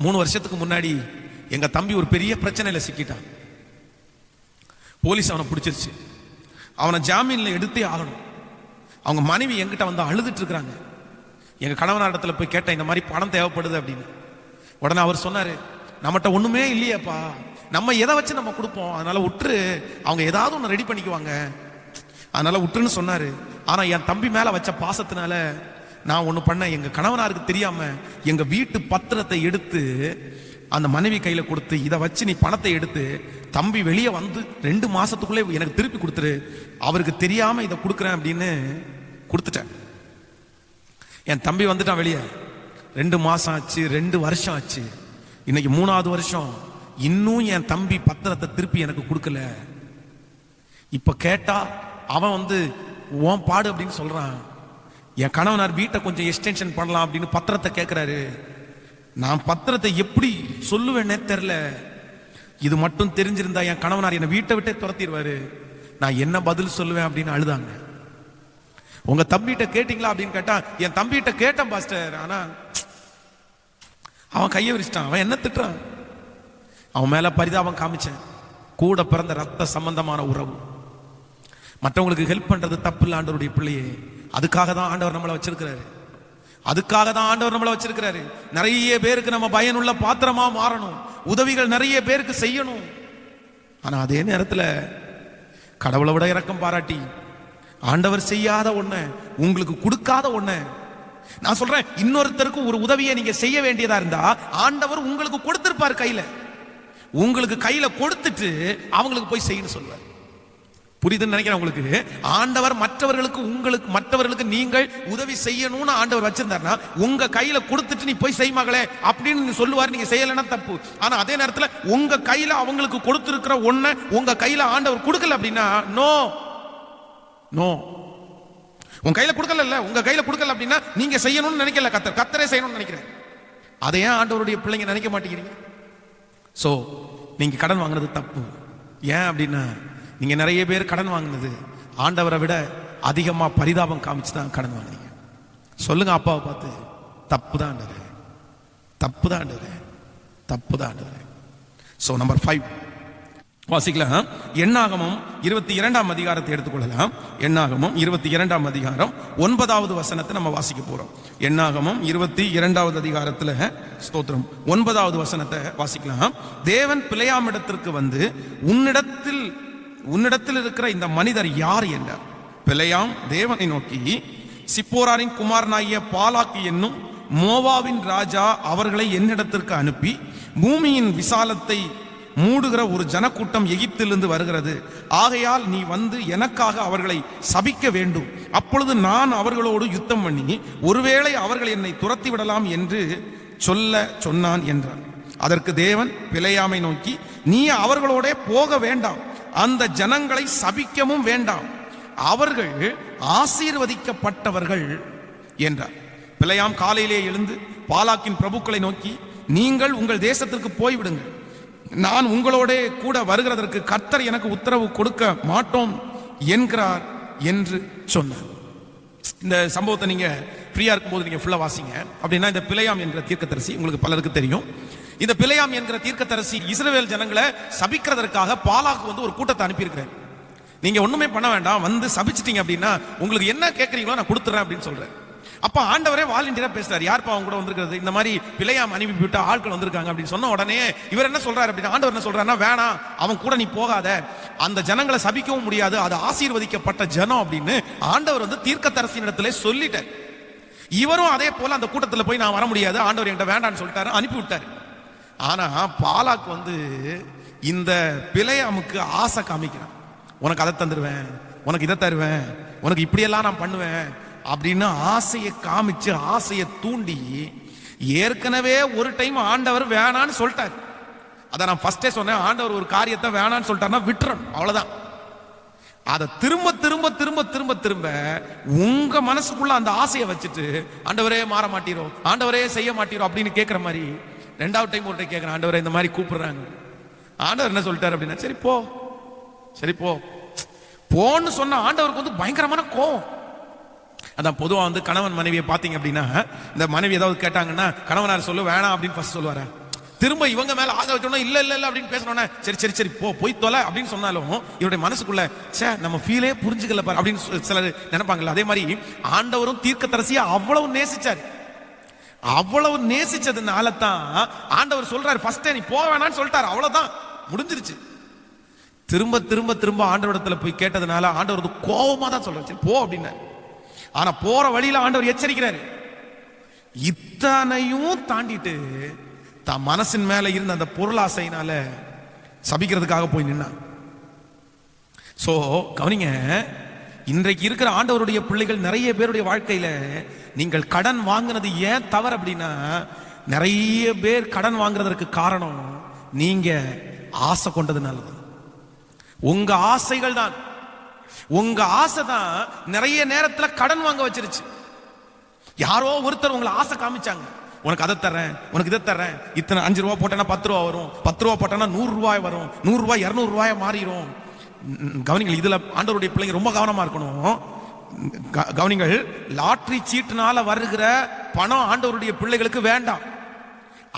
3 வருஷத்துக்கு முன்னாடி எங்க தம்பி ஒரு பெரிய பிரச்சனையில சிக்கிட்டான். போலீஸ் அவனை பிடிச்சிருச்சு. அவனை ஜாமீன்ல எடுத்தே ஆகணும். அவங்க மனைவி என்கிட்ட வந்து அழுதுட்டு இருக்கிறாங்க. எங்க கணவனாரிடத்துல போய் கேட்டேன், இந்த மாதிரி பணம் தேவைப்படுது அப்படின்னு. உடனே அவர் சொன்னாரு, நம்மகிட்ட ஒண்ணுமே இல்லையப்பா, நம்ம எதை வச்சு நம்ம கொடுப்போம், அதனால விட்டுரு, அவங்க ஏதாவது ஒன்று ரெடி பண்ணிக்குவாங்க, அதனால விட்டுருன்னு சொன்னாரு. ஆனா என் தம்பி மேல வச்ச பாசத்தினால நான் ஒண்ணு பண்ண, எங்க கணவனாருக்கு தெரியாம எங்க வீட்டு பத்திரத்தை எடுத்து அந்த மனைவி கையில கொடுத்து, இதை வச்சு நீ பணத்தை எடுத்து தம்பி வெளியே வந்து 2 மாசத்துக்குள்ளே எனக்கு திருப்பி கொடுத்துரு, அவருக்கு தெரியாம இதை கொடுக்குறேன் அப்படின்னு கொடுத்துட்டேன். என் தம்பி வந்துட்டான் வெளியே. 2 மாசம் ஆச்சு, 2 வருஷம் ஆச்சு, இன்னைக்கு 3வது வருஷம். இன்னும் என் தம்பி பத்திரத்தை திருப்பி எனக்கு கொடுக்கல. இப்ப கேட்டா அவன் வந்து உன் பாடு அப்படின்னு சொல்றான். என் கணவனார் வீட்டை கொஞ்சம் எக்ஸ்டென்ஷன் பண்ணலாம் அப்படின்னு பத்திரத்தை கேட்கிறாரு. நான் பத்திரத்தை எப்படி சொல்லுவேன்னே தெரியல. இது மட்டும் தெரிஞ்சிருந்தா என் கணவனார் என்னை வீட்டை விட்டே துரத்திடுவாரு, நான் என்ன பதில் சொல்லுவேன் அப்படின்னு அழுதாங்க. உங்க தம்பிகிட்ட கேட்டீங்களா அப்படின்னு கேட்டா, என் தம்பிகிட்ட கேட்டேன் பாஸ்டர், ஆனா அவன் கையை விரிச்சிட்டான். அவன் என்ன திட்டுறான், அவன் மேல பரிதாபம் காமிச்சேன். கூட பிறந்த ரத்த சம்பந்தமான உறவு. மற்றவங்களுக்கு ஹெல்ப் பண்றது தப்பு இல்லை ஆண்டவருடைய பிள்ளையே. அதுக்காக தான் ஆண்டவர் நம்மளை வச்சிருக்கிறாரு. நிறைய பேருக்கு நம்ம பயனுள்ள பாத்திரமா மாறணும், உதவிகள் நிறைய பேருக்கு செய்யணும். ஆனா அதே நேரத்துல கடவுளை விட இரக்கம் பாராட்டி ஆண்டவர் செய்யாத ஒண்ண, உங்களுக்கு கொடுக்காத ஒண்ண, நான் சொல்றேன், இன்னொருத்தருக்கு ஒரு உதவியை நீங்க செய்ய வேண்டியதா இருந்தா ஆண்டவர் உங்களுக்கு கொடுத்திருப்பார் கையில. உங்களுக்கு கையில கொடுத்துட்டு அவங்களுக்கு போய் செய்யணும் சொல்வார். புரியுதுன்னு நினைக்கிறேன் உங்களுக்கு. ஆண்டவர் மற்றவர்களுக்கு நீங்கள் உதவி செய்யணும்னு ஆண்டவர் வச்சிருந்தாருன்னா உங்க கையில கொடுத்துட்டு நீ போய் செய்வாங்களே அப்படின்னு சொல்லுவார். நீங்க செய்யலைன்னா தப்பு. ஆனா அதே நேரத்தில் உங்க கையில அவங்களுக்கு கொடுத்திருக்கிற ஒண்ண உங்க கையில ஆண்டவர் கொடுக்கல அப்படின்னா நோ, உங்க கையில கொடுக்கல அப்படின்னா நீங்க செய்யணும்னு நினைக்கல, கர்த்தரே செய்யணும்னு நினைக்கிறேன். அதை ஏன் ஆண்டவருடைய பிள்ளைங்க நினைக்க மாட்டேங்கிறீங்க? சோ நீங்க கடன் வாங்குறது தப்பு. ஏன் அப்படின்னா நீங்க நிறைய பேர் கடன் வாங்கினது ஆண்டவரை விட அதிகமா பரிதாபம் காமிச்சு தான் கடன் வாங்குறீங்க. சொல்லுங்க அப்பாவை பார்த்து, தப்புதான் ஆண்டவரே. சோ நம்பர் 5 வாசிக்கலாம். எண்ணாகமம் 22ஆம் அதிகாரத்தை எடுத்துக்கொள்ளலாம். எண்ணாகமம் 22ஆம் அதிகாரம் 9வது வசனத்தை நம்ம வாசிக்க போறோம். எண்ணாகமம் 22வது அதிகாரத்துல ஸ்தோத்திரம் 9வது வசனத்தை வாசிக்கலாம். தேவன் பிலேயாமிடத்திற்கு வந்து, உன்னிடத்தில் இருக்கிற இந்த மனிதர் யார் என்றார். பிலேயாம் தேவனை நோக்கி, சிப்போராரின் குமாரனாகிய பாலாக்கு என்னும் மோவாவின் ராஜா அவர்களை என்னிடத்திற்கு அனுப்பி, பூமியின் விசாலத்தை மூடுகிற ஒரு ஜனக்கூட்டம் எகிப்திலிருந்து வருகிறது, ஆகையால் நீ வந்து எனக்காக அவர்களை சபிக்க வேண்டும், அப்பொழுது நான் அவர்களோடு யுத்தம் பண்ணி ஒருவேளை அவர்கள் என்னை துரத்தி விடலாம் என்று சொன்னான் என்றார். அதற்கு தேவன் பிலேயாமை நோக்கி, நீ அவர்களோட போக வேண்டாம், அந்த ஜனங்களை சபிக்கவும் வேண்டாம், அவர்கள் ஆசீர்வதிக்கப்பட்டவர்கள் என்றார். பிலேயாம் காலையிலே எழுந்து பாலாக்கின் பிரபுக்களை நோக்கி, நீங்கள் உங்கள் தேசத்திற்கு போய்விடுங்கள், நான் உங்களோட கூட வருகிறதற்கு கர்த்தர் எனக்கு உத்தரவு கொடுக்க மாட்டோம் என்கிறார் என்று சொன்னார். இந்த சம்பவத்தை நீங்க ஃப்ரீயா இருக்கும்போது நீங்க ஃபுல்லா வாசிங்க. அப்படின்னா இந்த பிலேயாம் என்ற தீர்க்கதரிசி உங்களுக்கு பலருக்கு தெரியும். இந்த பிலேயாம் என்கிற தீர்க்கதரிசி இஸ்ரவேல் ஜனங்களை சபிக்கிறதற்காக பாலாக்கு வந்து ஒரு கூட்டத்தை அனுப்பியிருக்கிறார். நீங்க ஒண்ணுமே பண்ண வேண்டாம், வந்து சபிச்சிட்டீங்க அப்படின்னா உங்களுக்கு என்ன கேட்கறீங்களோ நான் கொடுத்துறேன் அப்படின்னு சொல்றேன். அப்ப ஆண்டவரே வாலண்டியரா பேசுறாரு, யார்ப்பா அவங்க கூட வந்திருக்கிறது, இந்த மாதிரி பிலேயாம் அனுப்பி விட்டு ஆட்கள் வந்திருக்காங்க அப்படின்னு சொன்ன உடனே இவர் என்ன சொல்றாரு அப்படின்னா, ஆண்டவர் என்ன சொல்றாருன்னா, வேணாம் அவன் கூட நீ போகாத, அந்த ஜனங்களை சபிக்கவும் முடியாது, அது ஆசீர்வதிக்கப்பட்ட ஜனம் அப்படின்னு ஆண்டவர் வந்து தீர்க்கதரிசியின் இடத்துல சொல்லிட்டார். இவரும் அதே போல அந்த கூட்டத்தில் போய் நான் வர முடியாது, ஆண்டவர் என்கிட்ட வேண்டான்னு சொல்லிட்டாரு, அனுப்பி விட்டாரு. ஆனா பாலாக்கு வந்து இந்த பிலேயாமுக்கு ஆசை காமிக்கிறான், உனக்கு அதை தந்துடுவேன், உனக்கு இதை தருவேன், உனக்கு இப்படியெல்லாம் நான் பண்ணுவேன் அப்படின்னு ஆசையை காமிச்சு ஆசையை தூண்டி, ஏற்கனவே ஒரு டைம் ஆண்டவர் வேணான்னு சொல்லிட்டார். அதான் நான் ஃபர்ஸ்டே சொன்னேன், ஆண்டவர் ஒரு காரியத்தை வேணான்னு சொல்லிட்டாருன்னா விட்டுறணும், அவ்வளவுதான். அதை திரும்ப திரும்ப திரும்ப திரும்ப திரும்ப உங்க மனசுக்குள்ள அந்த ஆசையை வச்சுட்டு ஆண்டவரே மாற மாட்டீரோ, ஆண்டவரே செய்ய மாட்டீரோ அப்படின்னு கேட்கிற மாதிரி ரெண்டாவது டைம் ஒரு டைம் கேட்கிறேன், ஆண்டவரே இந்த மாதிரி கூப்பிடுறாங்க. ஆண்டவர் என்ன சொல்லிட்டாரு அப்படின்னா, சரி போ, சரி போ போன்னு சொன்ன ஆண்டவருக்கு வந்து பயங்கரமான கோவம். அதான் பொதுவா வந்து கணவன் மனைவியை பாத்தீங்க அப்படின்னா, இந்த மனைவி ஏதாவது கேட்டாங்கன்னா கணவனார் சொல்லு வேணாம் அப்படின்னு ஃபர்ஸ்ட் சொல்லுவாரு. திரும்ப இவங்க மேல ஆசை வச்சோம்னா இல்ல இல்ல இல்ல அப்படின்னு பேசணும்னா சரி சரி சரி போ போய் தொலை அப்படின்னு சொன்னாலும் இவருடைய மனசுக்குள்ள சே நம்ம ஃபீலே புரிஞ்சுக்கல பாரு அப்படின்னு சிலர் நினைப்பாங்கல்ல. அதே மாதிரி ஆண்டவரும் தீர்க்கதரிசியை அவ்வளவு நேசிச்சாரு. அவ்வளவு நேசிச்சதுனால தான் ஆண்டவர் சொல்றாரு, ஃபர்ஸ்டே நீ போக வேணான்னு சொல்லிட்டாரு, அவ்வளவுதான் முடிஞ்சிருச்சு. திரும்ப திரும்ப திரும்ப ஆண்டவரிடத்துல போய் கேட்டதுனால ஆண்டவர் கோபமா தான் சொல்றாரு, போ அப்படின்னாரு. ஆனா போற வழியில ஆண்டவர் எச்சரிக்கிறாரு. இத்தனையும் தாண்டிட்டு தான் மனசின் மேல இருந்த அந்த பொருளாசையினால சபிக்கிறதுக்காக போய் நின்னான். சோ கவனிங்க, இன்றைக்கு இருக்கிற ஆண்டவருடைய பிள்ளைகள் நிறைய பேருடைய வாழ்க்கையில நீங்கள் கடன் வாங்கினது ஏன் தவறு அப்படின்னா, நிறைய பேர் கடன் வாங்குறதற்கு காரணம் நீங்க ஆசை கொண்டதுனாலதான். உங்க ஆசைகள் தான், உங்க ஆசை தான் நிறைய நேரத்துல கடன் வாங்க வச்சிருச்சு. யாரோ ஒருத்தர் உங்களை ஆசை காமிச்சாங்க, உனக்கு அதை தரேன், உனக்கு இதை தரேன், இத்தனை 5 ரூபா போட்டேன்னா 10 ரூபா வரும், 10 ரூபா போட்டேன்னா 100 ரூபாய் வரும், 100 ரூபாய் 200 ரூபாய் மாறிடும். கவனிங்கள், இதுல ஆண்டவருடைய பிள்ளைங்க ரொம்ப கவனமா இருக்கணும். கவனிங்கள், லாட்டரி சீட்டுனால வருகிற பணம் ஆண்டவருடைய பிள்ளைகளுக்கு வேண்டாம்.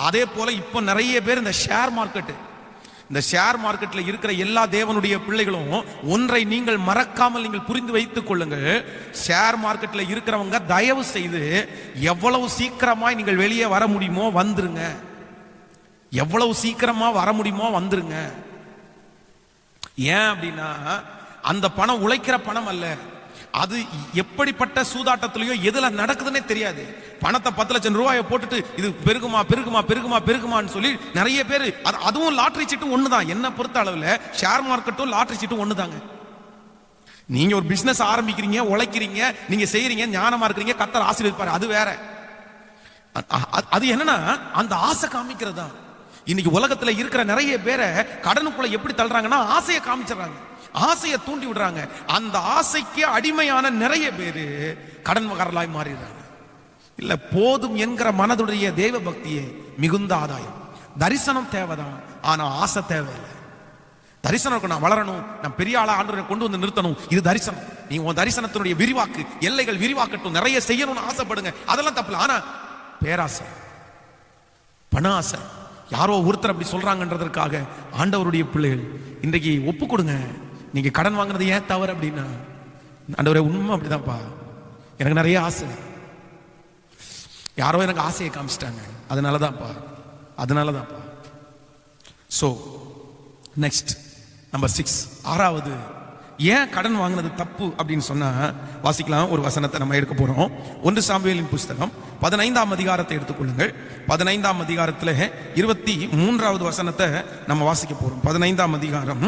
அதே போல இப்ப நிறைய பேர் இந்த ஷேர் மார்க்கெட்ல இருக்கிற எல்லா தேவனுடைய பிள்ளைகளும் ஒன்றை நீங்கள் மறக்காமல் நீங்கள் புரிந்து வைத்துக் கொள்ளுங்கள். ஷேர் மார்க்கெட்ல இருக்கிறவங்க தயவு செய்து எவ்வளவு சீக்கிரமாய் நீங்கள் வெளியே வர முடியுமோ வந்துருங்க, எவ்வளவு சீக்கிரமா வர முடியுமோ வந்துருங்க. ஏன் அப்படின்னா அந்த பணம் உழைக்கிற பணம் அல்ல, அது எப்படிப்பட்ட சூதாட்டத்திலேயோ எதுல நடக்குதுன்னே தெரியாது. பணத்தை 10 லட்சம் ரூபாயை போட்டுட்டு இது பெருகுமா பெருகுமா பெருகுமா பெருகுமான்னு சொல்லி நிறைய பேர், அதுவும் லாட்டரி சீட்டும் ஒண்ணுதான். என்ன பொறுத்த அளவுல ஷேர் மார்க்கெட்டும் லாட்டரி சீட்டும் ஒண்ணுதாங்க. நீங்க ஒரு பிசினஸ் ஆரம்பிக்கிறீங்க, உழைக்கிறீங்க, நீங்க செய்யறீங்க, ஞானமா இருக்கிறீங்க, கர்த்தர் ஆசீர்வதிப்பார், அது வேற. அது என்னன்னா அந்த ஆசை காமிக்கிறது தான். இன்னைக்கு உலகத்துல இருக்கிற நிறைய பேரை கடனுக்குள்ள எப்படி தள்ளுறாங்கன்னா ஆசையை காமிச்சிடறாங்க, ஆசையை தூண்டி விடுறாங்க. அந்த ஆசைக்கு அடிமையான நிறைய பேரு கடன்காரர்களாய் மாறிடுறாங்க. இல்ல, போதும் என்கிற மனதுடைய தெய்வ பக்தியே மிகுந்த ஆதாயம். தரிசனம் தேவைதான், ஆனா ஆசை தேவையில்லை. தரிசனம் நான் வளரணும், நான் பெரிய ஆளா ஆண்டவரை கொண்டு வந்து நிறுத்தணும், இது தரிசனம். நீ உன் தரிசனத்தினுடைய விரிவாக்கு, எல்லைகள் விரிவாக்கட்டும், நிறைய செய்யணும்னு ஆசைப்படுங்க, அதெல்லாம் தப்பு. ஆனா பேராசை, பண ஆசை, யாரோ ஒருத்தர் அப்படி சொல்றாங்கன்றதற்காக ஆண்டவருடைய பிள்ளைகள் இன்றைக்கு ஒப்பு கொடுங்க. நீங்க கடன் வாங்குறது ஏன் தவறு அப்படின்னா, ஆண்டவரே உண்மை அப்படிதான்ப்பா, எனக்கு நிறைய ஆசை, யாரோ எனக்கு ஆசையை காமிச்சிட்டாங்க, அதனாலதான்ப்பா. சோ நெக்ஸ்ட் நம்பர் 6, 6வது ஏன் கடன் வாங்கினது தப்பு அப்படின்னு சொன்னா, வாசிக்கலாம் ஒரு வசனத்தை நம்ம எடுக்க போறோம். 1 சாமுவேலின் புஸ்தகம் 15ஆம் அதிகாரத்தை எடுத்துக்கொள்ளுங்கள். 15ஆம் அதிகாரத்துல 23வது வசனத்தை நம்ம வாசிக்க போறோம். 15ஆம் அதிகாரம்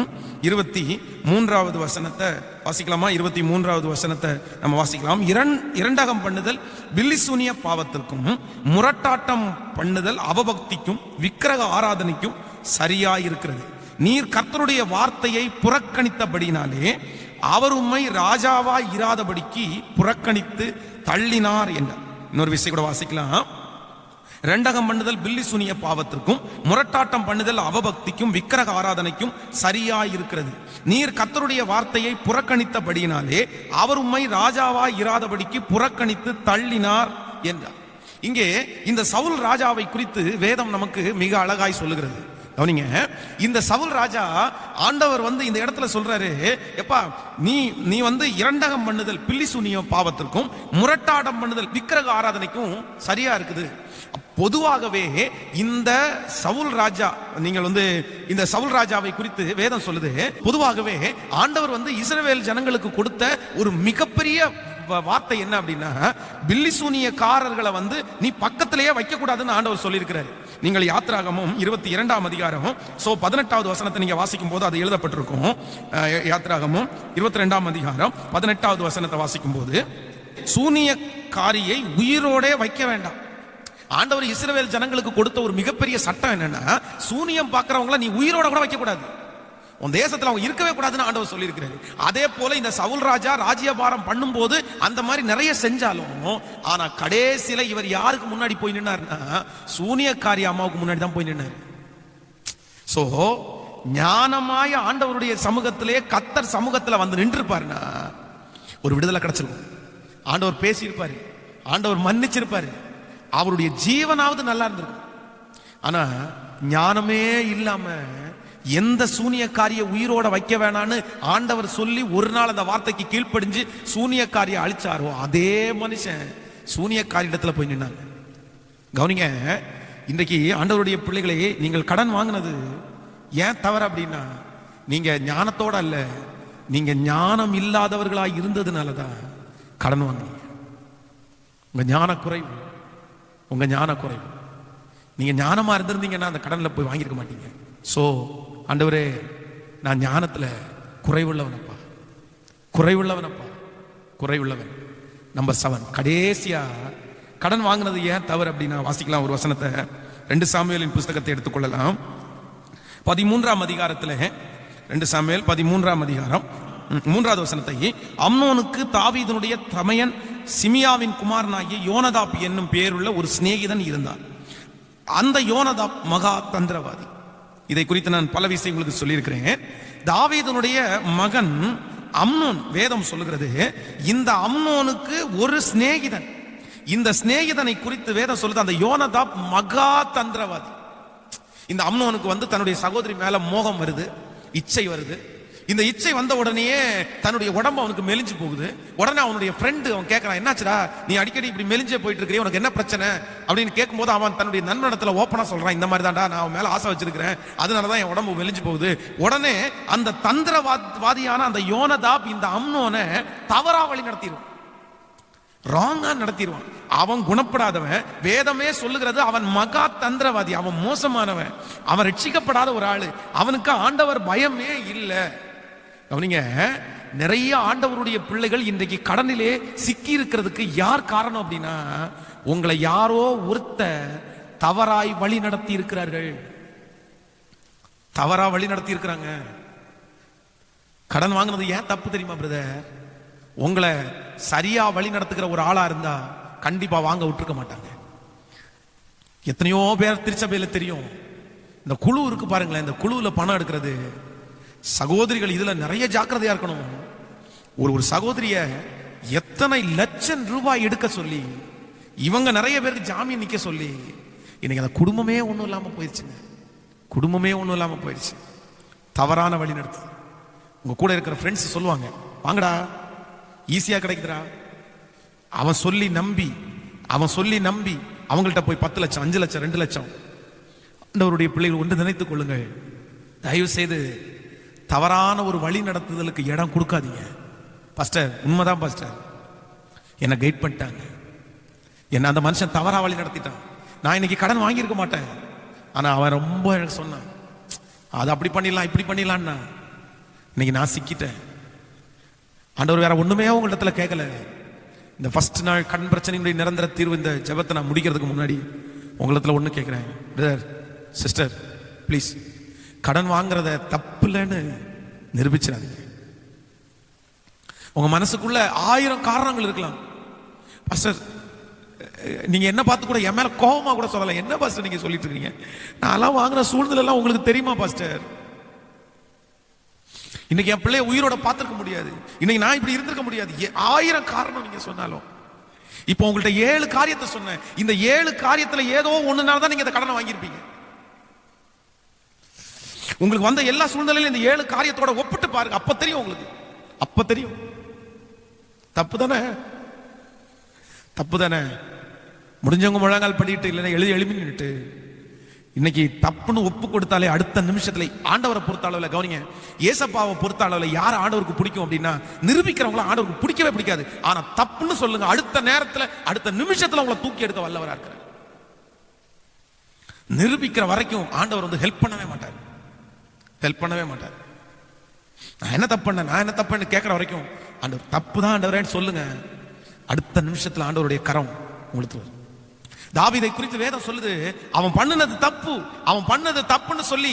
23வது வசனத்தை வாசிக்கலாமா? 23வது வசனத்தை நம்ம வாசிக்கலாம். இரண்டகம் பண்ணுதல் பில்லிசூனிய பாவத்திற்கும் முரட்டாட்டம் பண்ணுதல் அவபக்திக்கும் விக்கிரக ஆராதனைக்கும் சரியாயிருக்கிறது. நீர் கர்த்தருடைய வார்த்தையை புறக்கணித்தபடினாலே அவர் உம்மை ராஜாவாய் இராதபடிக்கு புறக்கணித்து தள்ளினார் என்றார். இன்னொரு விஷயம் கூட வாசிக்கலாம். இரண்டகம் பண்ணுதல் பில்லி சுனிய பாவத்திற்கும் முரட்டாட்டம் பண்ணுதல் அவபக்திக்கும் விக்கிரக ஆராதனைக்கும் சரியாயிருக்கிறது. நீர் கர்த்தருடைய வார்த்தையை புறக்கணித்தபடினாலே அவர் உம்மை ராஜாவாய் இராதபடிக்கு புறக்கணித்து தள்ளினார் என்றார். இங்கே இந்த சவுல் ராஜாவை குறித்து வேதம் நமக்கு மிக அழகாய் சொல்லுகிறது. கவனிங்க, இந்த சவுல் ராஜா ஆண்டவர் இந்த இடத்துல சொல்றாரு, எப்பா நீ இரண்டகம் பண்ணுதல் பில்லி சூனிய பாவத்திற்கும் முரட்டாடம் பண்ணுதல் விக்கிரக ஆராதனைக்கும் சரியா இருக்குது. பொதுவாகவே இந்த சவுல் ராஜா, நீங்கள் இந்த சவுல் ராஜாவை குறித்து வேதம் சொல்லுது, பொதுவாகவே ஆண்டவர் இஸ்ரவேல் ஜனங்களுக்கு கொடுத்த ஒரு மிகப்பெரிய வார்த்தை என்ன அப்படின்னா, பில்லி சூனியக்காரர்களை நீ பக்கத்திலேயே வைக்க கூடாதுன்னு ஆண்டவர் சொல்லியிருக்கிறார். நீங்கள் யாத்ராகமும் 22ஆம் அதிகாரம் 18வது வசனத்தை நீங்க வாசிக்கும் போது அது எழுதப்பட்டிருக்கும். யாத்ராகமும் 22ஆம் அதிகாரம் 18வது வசனத்தை வாசிக்கும் போது, சூனியக்காரியை உயிரோடே வைக்க வேண்டாம். ஆண்டவர் இஸ்ரவேல் ஜனங்களுக்கு கொடுத்த ஒரு மிகப்பெரிய சட்டம் என்னன்னா, சூனியம் பார்க்கிறவங்கள நீ உயிரோட கூட வைக்க கூடாது, உன் தேசத்துல அவங்க இருக்கவே கூடாதுன்னு ஆண்டவர் சொல்லி இருக்கிறாரு. அதே போல இந்த சவுல் ராஜா ராஜ்யபாரம் பண்ணும்போது அந்த மாதிரி நிறைய செஞ்சாலும், ஆனா கடைசியில இவர் யாருக்கு முன்னாடி போய் நின்னார்னா, சூனியக்காரி அம்மாவுக்கு முன்னாடி தான் போய் நின்னார். சோ ஞானமாய ஆண்டவருடைய சமூகத்திலே, கர்த்தர் சமூகத்துல நின்று இருப்பாருன்னா ஒரு விடுதலை கிடைச்சிருக்கும். ஆண்டவர் பேசியிருப்பாரு, ஆண்டவர் மன்னிச்சிருப்பாரு, அவருடைய ஜீவனாவது நல்லா இருந்திருக்கும். ஆனா ஞானமே இல்லாம எந்த சூனியக்காரிய உயிரோட வைக்க வேணான்னு ஆண்டவர் சொல்லி ஒரு நாள் அந்த வார்த்தைக்கு கீழ்ப்படிஞ்சு சூனியக்காரிய அழிச்சாரோ, அதே மனுஷன் சூனியக்காரி இடத்துல போய் நின்னாங்க. கவனிங்க, இன்றைக்கு ஆண்டவருடைய பிள்ளைகளை நீங்கள் கடன் வாங்கினது ஏன் தவறு அப்படின்னா, நீங்க ஞானத்தோட அல்ல, நீங்க ஞானம் இல்லாதவர்களா இருந்ததுனாலதான் கடன் வாங்கினீங்க. உங்க ஞான குறைவு, உங்க ஞான குறைவு. நீங்க ஞானமா இருந்திருந்தீங்கன்னா அந்த கடன்ல போய் வாங்கிருக்க மாட்டீங்க. சோ ஆண்டவரே, நான் ஞானத்துல குறைவுள்ளவனப்பா, குறைவுள்ளவனப்பா, குறைவுள்ளவன். நம்பர் 7, கடைசியா கடன் வாங்கினது ஏன் தவறு அப்படின்னா, வாசிக்கலாம் ஒரு வசனத்தை. 2 சாமுவேலின் புஸ்தகத்தை எடுத்துக்கொள்ளலாம். 13ஆம் அதிகாரத்துல 2 சாமுவேல் 13ஆம் அதிகாரம் 3வது வசனத்தை, அம்னோனுக்கு தாவீதுனுடைய தமையன் சிமியாவின் குமாரனாகிய யோனதாப் என்னும் பேருள்ள ஒரு சிநேகிதன் இருந்தார். அந்த யோனதாப் மகா தந்திரவாதி. இதை குறித்து நான் பல விஷயங்களுக்கு சொல்லியிருக்கிறேன். தாவீதுனுடைய மகன் அம்னோன், வேதம் சொல்லுகிறது, இந்த அம்னோனுக்கு ஒரு சிநேகிதன். இந்த சிநேகிதனை குறித்து வேதம் சொல்லுது, அந்த யோனதாப் மகா தந்திரவாதி. இந்த அம்னோனுக்கு தன்னுடைய சகோதரி மேல மோகம் வருது, இச்சை வருது. இந்த இச்சை வந்த உடனே தன்னுடைய உடம்பு அவனுக்கு மெலிஞ்சு போகுது. உடனே அவனுடைய ஃப்ரெண்டு அவன் கேட்கறான், என்னாச்சுடா நீ அடிக்கடி இப்படி மெலிஞ்சே போயிட்டு இருக்கிறீ, உனக்கு என்ன பிரச்சனை அப்படின்னு கேட்கும்போது அவன் தன்னுடைய நண்பனிடத்துல ஓப்பனா சொல்றான், இந்த மாதிரி தான்டா நான் அவன் மேல ஆசை வச்சிருக்கிறேன், அதனாலதான் என் உடம்பு மெலிஞ்சு போகுது. உடனே அந்த தந்திரவாதியான அந்த யோனதாப் இந்த அம்னோனை தவறா வழி நடத்திடுவான், ராங்கா நடத்திடுவான். அவன் குணப்படாதவன், வேதமே சொல்லுகிறது அவன் மகா தந்திரவாதி, அவன் மோசமானவன், அவன் ரட்சிக்கப்படாத ஒரு ஆளு, அவனுக்கு ஆண்டவர் பயமே இல்லை. கவனிங்க, நிறைய ஆண்டவருடைய பிள்ளைகள் இன்றைக்கு கடனிலே சிக்கி இருக்கிறதுக்கு யார் காரணம் அப்படின்னா, உங்களை யாரோ ஒருத்த தவறாய் வழி நடத்தி இருக்கிறார்கள், தவறா வழி நடத்தி இருக்கிறாங்க. கடன் வாங்கினது ஏன் தப்பு தெரியுமா பிரதர்? உங்களை சரியா வழி நடத்துகிற ஒரு ஆளா இருந்தா கண்டிப்பா வாங்க விட்டுருக்க மாட்டாங்க. எத்தனையோ பேர் திருச்சபையில தெரியும், இந்த குழு இருக்கு பாருங்களேன், இந்த குழுவில் பணம் எடுக்கிறது. சகோதரிகள் இதுல நிறைய ஜாக்கிரதையா இருக்கணும். ஒரு சகோதரிய எத்தனை லட்சம் ரூபாய் எடுக்க சொல்லி இவங்க நிறைய பேருக்கு ஜாமீன் நிக்க சொல்லி இன்னைக்கு அந்த குடும்பமே ஒண்ணும் இல்லாம போயிடுச்சுங்க, குடும்பமே ஒண்ணும் இல்லாம போயிடுச்சு. தவறான வழி நடத்து. உங்க கூட இருக்கிற ஃப்ரெண்ட்ஸ் சொல்லுவாங்க, வாங்கடா ஈஸியா கிடைக்குதுடா. அவன் சொல்லி நம்பி அவங்கள்ட்ட போய் 10 லட்சம் 5 லட்சம் 2 லட்சம். ஆண்டவருடைய பிள்ளைகள் ஒன்று நினைத்துக் கொள்ளுங்கள், தயவு செய்து தவறான ஒரு வழி நடத்துதலுக்கு இடம் கொடுக்காதீங்க. பாஸ்டர், உண்மைதான் பாஸ்டர், என்னை கைட் பண்ணிட்டாங்க, என்ன அந்த மனுஷன் தவறா வழி நடத்திட்டான், நான் இன்னைக்கு கடன் வாங்கியிருக்க மாட்டேன், ஆனா அவன் ரொம்ப எனக்கு சொன்னான், அது அப்படி பண்ணிடலாம் இப்படி பண்ணிடலான்னா இன்னைக்கு நான் சிக்கிட்டேன். ஆண்டவர் வேற ஒண்ணுமே உங்களிடத்துல கேட்கல. இந்த ஃபர்ஸ்ட் நாள் கண் பிரச்சனையுடைய நிரந்தர தீர்வு இந்த ஜெபத்தை நான் முடிக்கிறதுக்கு முன்னாடி உங்களிடத்துல ஒண்ணு கேட்கிறேன். பிரதர் சிஸ்டர், ப்ளீஸ் கடன் வாங்குறத தப்பு இல்லைன்னு நிரூபிச்சிடாதீங்க. உங்க மனசுக்குள்ள 1000 காரணங்கள் இருக்கலாம். பாஸ்டர், நீங்க என்ன பார்த்து கூட என் மேல கோபமா கூட சொல்லலாம், என்ன பாஸ்டர் நீங்க சொல்லிட்டு இருக்கீங்க, நான் வாங்குற சூழ்நிலை எல்லாம் உங்களுக்கு தெரியுமா பாஸ்டர்? இன்னைக்கு என் பிள்ளைய உயிரோட பார்த்திருக்க முடியாது, இன்னைக்கு நான் இப்படி இருந்திருக்க முடியாது, 1000 காரணம் நீங்க சொன்னாலும் இப்போ உங்கள்ட்ட 7 காரியத்தை சொன்னேன். இந்த 7 காரியத்துல ஏதோ ஒண்ணுனால தான் நீங்க இந்த கடனை வாங்கியிருப்பீங்க. உங்களுக்கு வந்த எல்லா சூழ்நிலையிலும் இந்த 7 காரியத்தோட ஒப்பிட்டு பாருங்க. அப்ப தெரியும் உங்களுக்கு. அப்ப தெரியும். தப்பு தானே? தப்பு தானே? முடிஞ்சவங்க முழங்கால் படிட்டு இல்லைன்னா எழுப்பி நின்னுட்டு இன்னைக்கு தப்புன்னு ஒப்பு கொடுத்தாலே அடுத்த நிமிஷத்துல ஆண்டவரை பொறுத்த அளவுல கவனிங்க, ஏசப்பாவை பொறுத்த அளவுல யார் ஆண்டவருக்கு பிடிக்கும் அப்படின்னா, நிரூபிக்கிறவங்கள ஆண்டவருக்கு பிடிக்கவே பிடிக்காது. ஆனா தப்புன்னு சொல்லுங்க, அடுத்த நேரத்துல அடுத்த நிமிஷத்துல உங்களை தூக்கி எடுக்க வல்லவரா இருக்கிறார். நிரூபிக்கிற வரைக்கும் ஆண்டவர் வந்து ஹெல்ப் பண்ணவே மாட்டார். ஹெல்ப் பண்ணவே மாட்டார். நான் என்ன தப்பு பண்ண கேட்கிற வரைக்கும் ஆண்டவர் தப்பு தான் ஆண்டவரேன்னு சொல்லுங்க, அடுத்த நிமிஷத்துல ஆண்டவருடைய கரம் உங்களுக்கு வரும். தாவீதை குறித்து வேதம் சொல்லுது, அவன் பண்ணது தப்புன்னு சொல்லி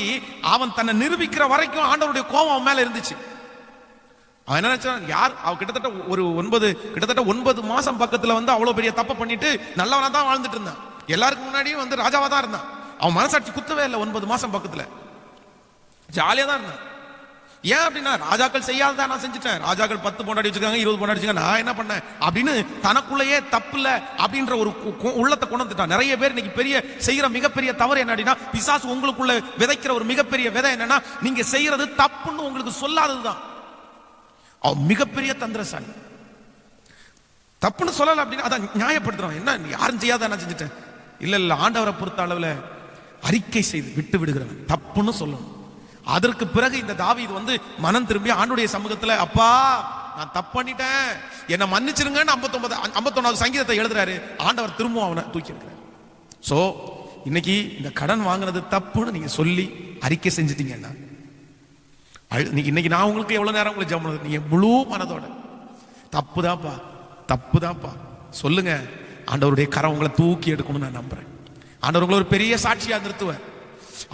அவன் தன்னை நிரூபிக்கிற வரைக்கும் ஆண்டவருடைய கோபம் அவன் மேல இருந்துச்சு. அவன் என்ன நினைச்சான், யார் அவன் கிட்டத்தட்ட 9 மாசம் பக்கத்துல வந்து அவ்வளவு பெரிய தப்பை பண்ணிட்டு நல்லவனா தான் வாழ்ந்துட்டு இருந்தான். எல்லாருக்கும் முன்னாடியும் வந்து ராஜாவா தான் இருந்தான். அவன் மனசாட்சி குத்தவே இல்லை. 9 மாசம் பக்கத்துல ஜாலியா தான் இருந்தான். ஏன் அப்படின்னா, ராஜாக்கள் செய்யாததான் நான் செஞ்சுட்டேன். ராஜாக்கள் 10 பொண்டாட்டி வச்சிருக்காங்க, 20 பொண்டாட்டி வச்சிருக்காங்க, நான் என்ன பண்ணேன் அப்படின்னு தனக்குள்ளேயே தப்பு இல்ல அப்படின்ற ஒரு உள்ளத்தை கொண்டு வந்துட்டான். நிறைய பேர் இன்னைக்கு செய்யற மிகப்பெரிய தவறு என்ன அப்படின்னா, பிசாசு உங்களுக்குள்ள விதைக்கிற ஒரு மிகப்பெரிய விதை என்னன்னா, நீங்க செய்யறது தப்புன்னு உங்களுக்கு சொல்லாததுதான். அவன் மிகப்பெரிய தந்திரசாலி. தப்புன்னு சொல்லல அப்படின்னா அதான் நியாயப்படுத்துறான். என்ன யாரும் செய்யாத நான் செஞ்சுட்டேன். இல்ல ஆண்டவரை பொறுத்த அளவுல அறிக்கை செய்து விட்டு விடுகிறவன் தப்புன்னு சொல்லணும். அதற்கு பிறகு இந்த தாவீது வந்து மனம் திரும்பி ஆண்டுடைய சமூகத்துல, அப்பா நான் தப்பு பண்ணிட்டேன், என்ன மன்னிச்சிருங்கன்னு 51வது சங்கீதத்தை எழுதுறாரு. ஆண்டவர் திரும்பவும் அவனை தூக்கி இருக்கிறார். சோ இன்னைக்கு இந்த கடன் வாங்கினது தப்புன்னு நீங்க சொல்லி அறிக்கை செஞ்சிட்டீங்கன்னா, இன்னைக்கு நான் உங்களுக்கு எவ்வளவு நேரம் உங்களுக்கு ஜெபம் பண்ணது, நீங்க முழு மனதோட தப்புதான்ப்பா சொல்லுங்க, ஆண்டவருடைய கரம் உங்களை தூக்கி எடுக்கணும்னு நான் நம்புறேன். ஆண்டவர் உங்களை ஒரு பெரிய சாட்சியா நிறுத்துவார்.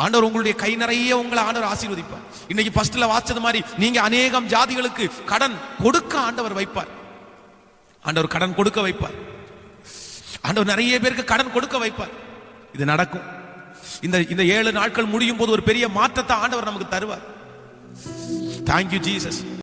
ஆண்டவர் உங்களுடைய கை நிறைய உங்களை ஆண்டவர் ஆசீர்வதிப்பார். இன்னைக்கு ஃபர்ஸ்ட்ல வாச்சது மாதிரி நீங்க அநேகம் ஜாதிகளுக்கு கடன் கொடுக்க ஆண்டவர் வைப்பார். ஆண்டவர் கடன் கொடுக்க வைப்பார். ஆண்டவர் நிறைய பேருக்கு கடன் கொடுக்க வைப்பார். இது நடக்கும். இந்த 7 நாட்கள் முடியும் போது ஒரு பெரிய மாற்றத்தை ஆண்டவர் நமக்கு தருவார். Thank you Jesus.